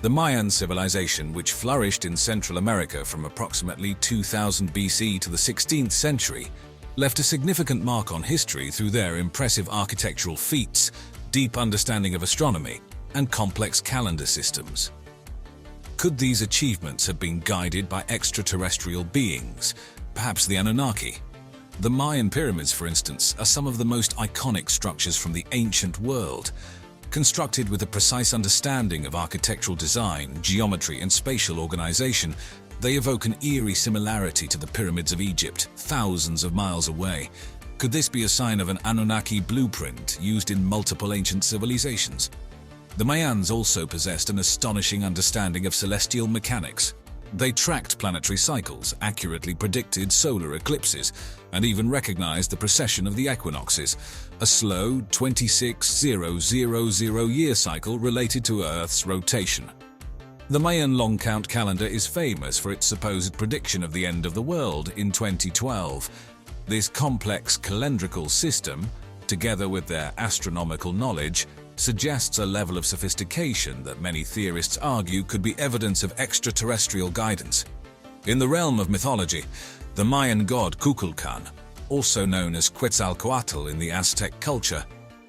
The Mayan civilization, which flourished in Central America from approximately 2000 BC to the 16th century, left a significant mark on history through their impressive architectural feats, deep understanding of astronomy, and complex calendar systems. Could these achievements have been guided by extraterrestrial beings, perhaps the Anunnaki? The Mayan pyramids, for instance, are some of the most iconic structures from the ancient world. Constructed with a precise understanding of architectural design, geometry, and spatial organization, they evoke an eerie similarity to the pyramids of Egypt, thousands of miles away. Could this be a sign of an Anunnaki blueprint used in multiple ancient civilizations? The Mayans also possessed an astonishing understanding of celestial mechanics. They tracked planetary cycles, accurately predicted solar eclipses, and even recognized the precession of the equinoxes, a slow 26,000-year cycle related to Earth's rotation. The Mayan long count calendar is famous for its supposed prediction of the end of the world in 2012. This complex calendrical system, together with their astronomical knowledge, suggests a level of sophistication that many theorists argue could be evidence of extraterrestrial guidance. In the realm of mythology, the Mayan god Kukulkan, also known as Quetzalcoatl in the Aztec culture,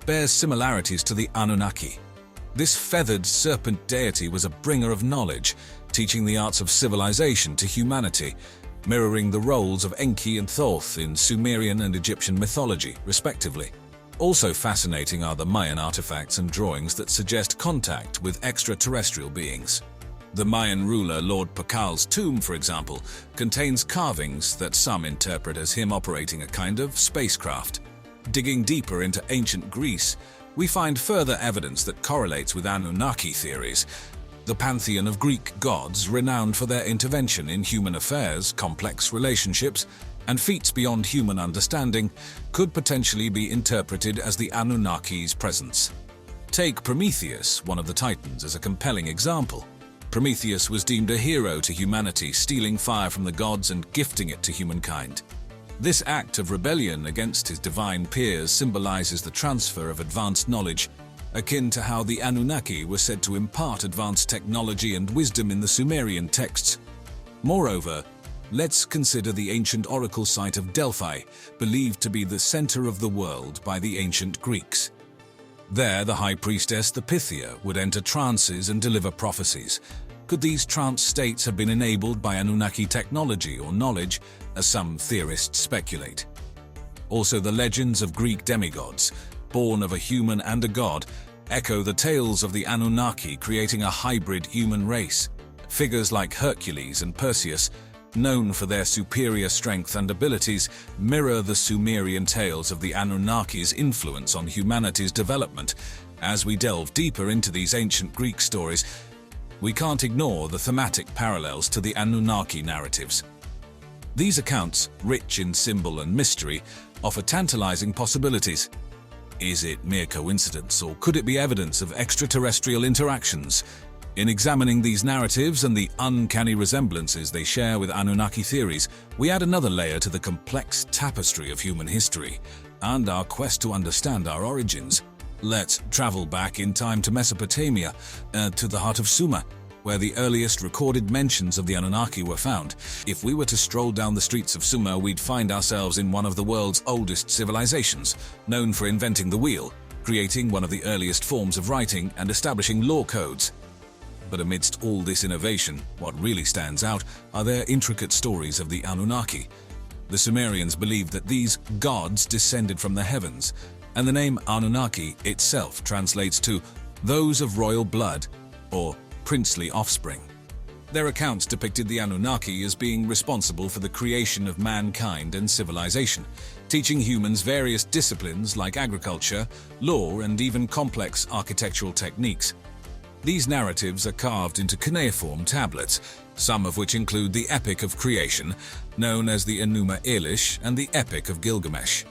bears similarities to the Anunnaki. This feathered serpent deity was a bringer of knowledge, teaching the arts of civilization to humanity, mirroring the roles of Enki and Thoth in Sumerian and Egyptian mythology, respectively. Also fascinating are the Mayan artifacts and drawings that suggest contact with extraterrestrial beings. The Mayan ruler Lord Pakal's tomb, for example, contains carvings that some interpret as him operating a kind of spacecraft. Digging deeper into ancient Greece, we find further evidence that correlates with Anunnaki theories. The pantheon of Greek gods, renowned for their intervention in human affairs, complex relationships, and feats beyond human understanding, could potentially be interpreted as the Anunnaki's presence. Take Prometheus, one of the Titans, as a compelling example. Prometheus was deemed a hero to humanity, stealing fire from the gods and gifting it to humankind. This act of rebellion against his divine peers symbolizes the transfer of advanced knowledge, akin to how the Anunnaki were said to impart advanced technology and wisdom in the Sumerian texts. Moreover, let's consider the ancient oracle site of Delphi, believed to be the center of the world by the ancient Greeks. There, the high priestess, the Pythia, would enter trances and deliver prophecies. Could these trance states have been enabled by Anunnaki technology or knowledge, as some theorists speculate? Also, the legends of Greek demigods, born of a human and a god, echo the tales of the Anunnaki creating a hybrid human race. Figures like Hercules and Perseus, known for their superior strength and abilities, mirror the Sumerian tales of the Anunnaki's influence on humanity's development. As we delve deeper into these ancient Greek stories, we can't ignore the thematic parallels to the Anunnaki narratives. These accounts, rich in symbol and mystery, offer tantalizing possibilities. Is it mere coincidence, or could it be evidence of extraterrestrial interactions? In examining these narratives and the uncanny resemblances they share with Anunnaki theories, we add another layer to the complex tapestry of human history and our quest to understand our origins. Let's travel back in time to Mesopotamia, to the heart of Sumer. where the earliest recorded mentions of the Anunnaki were found. If we were to stroll down the streets of Sumer, we'd find ourselves in one of the world's oldest civilizations, known for inventing the wheel, creating one of the earliest forms of writing and establishing law codes. But amidst all this innovation, what really stands out are their intricate stories of the Anunnaki. The Sumerians believed that these gods descended from the heavens, and the name Anunnaki itself translates to those of royal blood or princely offspring. Their accounts depicted the Anunnaki as being responsible for the creation of mankind and civilization, teaching humans various disciplines like agriculture, law, and even complex architectural techniques. These narratives are carved into cuneiform tablets, some of which include the Epic of Creation, known as the Enuma Elish, and the Epic of Gilgamesh.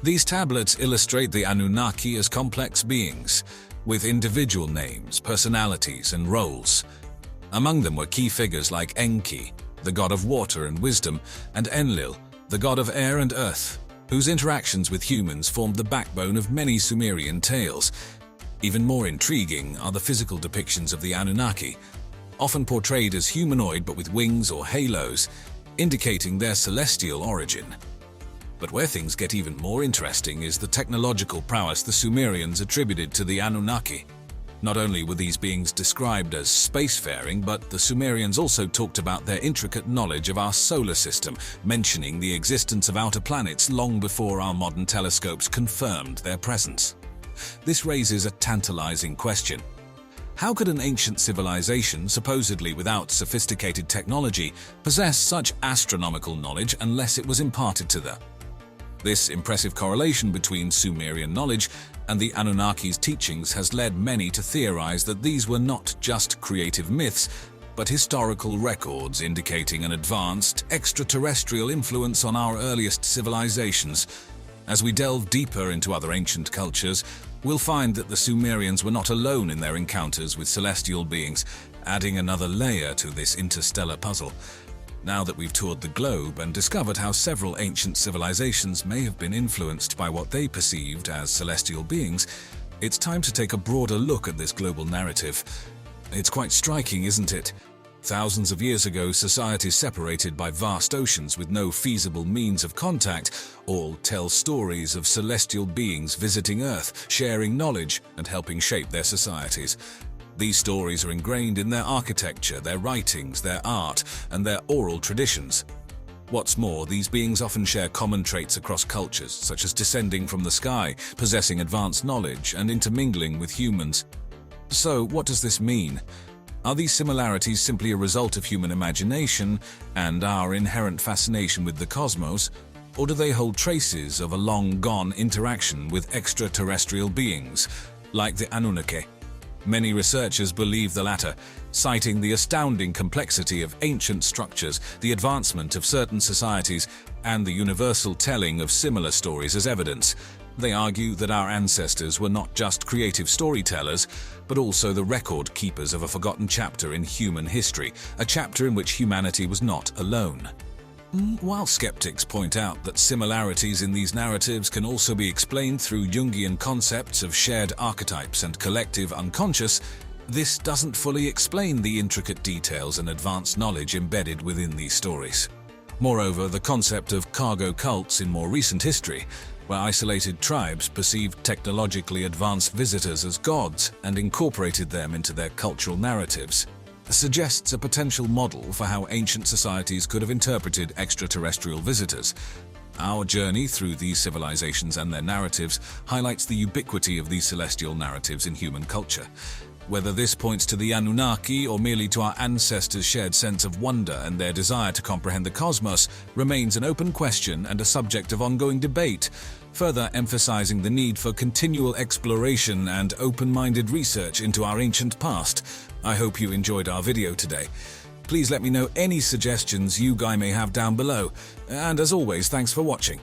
These tablets illustrate the Anunnaki as complex beings, with individual names, personalities, and roles. Among them were key figures like Enki, the god of water and wisdom, and Enlil, the god of air and earth, whose interactions with humans formed the backbone of many Sumerian tales. Even more intriguing are the physical depictions of the Anunnaki, often portrayed as humanoid but with wings or halos, indicating their celestial origin. But where things get even more interesting is the technological prowess the Sumerians attributed to the Anunnaki. Not only were these beings described as spacefaring, but the Sumerians also talked about their intricate knowledge of our solar system, mentioning the existence of outer planets long before our modern telescopes confirmed their presence. This raises a tantalizing question. How could an ancient civilization, supposedly without sophisticated technology, possess such astronomical knowledge unless it was imparted to them? This impressive correlation between Sumerian knowledge and the Anunnaki's teachings has led many to theorize that these were not just creative myths, but historical records indicating an advanced, extraterrestrial influence on our earliest civilizations. As we delve deeper into other ancient cultures, we'll find that the Sumerians were not alone in their encounters with celestial beings, adding another layer to this interstellar puzzle. Now that we've toured the globe and discovered how several ancient civilizations may have been influenced by what they perceived as celestial beings, it's time to take a broader look at this global narrative. It's quite striking, isn't it? Thousands of years ago, societies separated by vast oceans with no feasible means of contact all tell stories of celestial beings visiting Earth, sharing knowledge, and helping shape their societies. These stories are ingrained in their architecture, their writings, their art, and their oral traditions. What's more, these beings often share common traits across cultures, such as descending from the sky, possessing advanced knowledge, and intermingling with humans. So, what does this mean? Are these similarities simply a result of human imagination and our inherent fascination with the cosmos, or do they hold traces of a long-gone interaction with extraterrestrial beings, like the Anunnaki? Many researchers believe the latter, citing the astounding complexity of ancient structures, the advancement of certain societies, and the universal telling of similar stories as evidence. They argue that our ancestors were not just creative storytellers, but also the record keepers of a forgotten chapter in human history, a chapter in which humanity was not alone. While skeptics point out that similarities in these narratives can also be explained through Jungian concepts of shared archetypes and collective unconscious, this doesn't fully explain the intricate details and advanced knowledge embedded within these stories. Moreover, the concept of cargo cults in more recent history, where isolated tribes perceived technologically advanced visitors as gods and incorporated them into their cultural narratives, suggests a potential model for how ancient societies could have interpreted extraterrestrial visitors. Our journey through these civilizations and their narratives highlights the ubiquity of these celestial narratives in human culture. Whether this points to the Anunnaki or merely to our ancestors' shared sense of wonder and their desire to comprehend the cosmos remains an open question and a subject of ongoing debate, further emphasizing the need for continual exploration and open-minded research into our ancient past. I hope you enjoyed our video today. Please let me know any suggestions you guys may have down below. And as always, thanks for watching.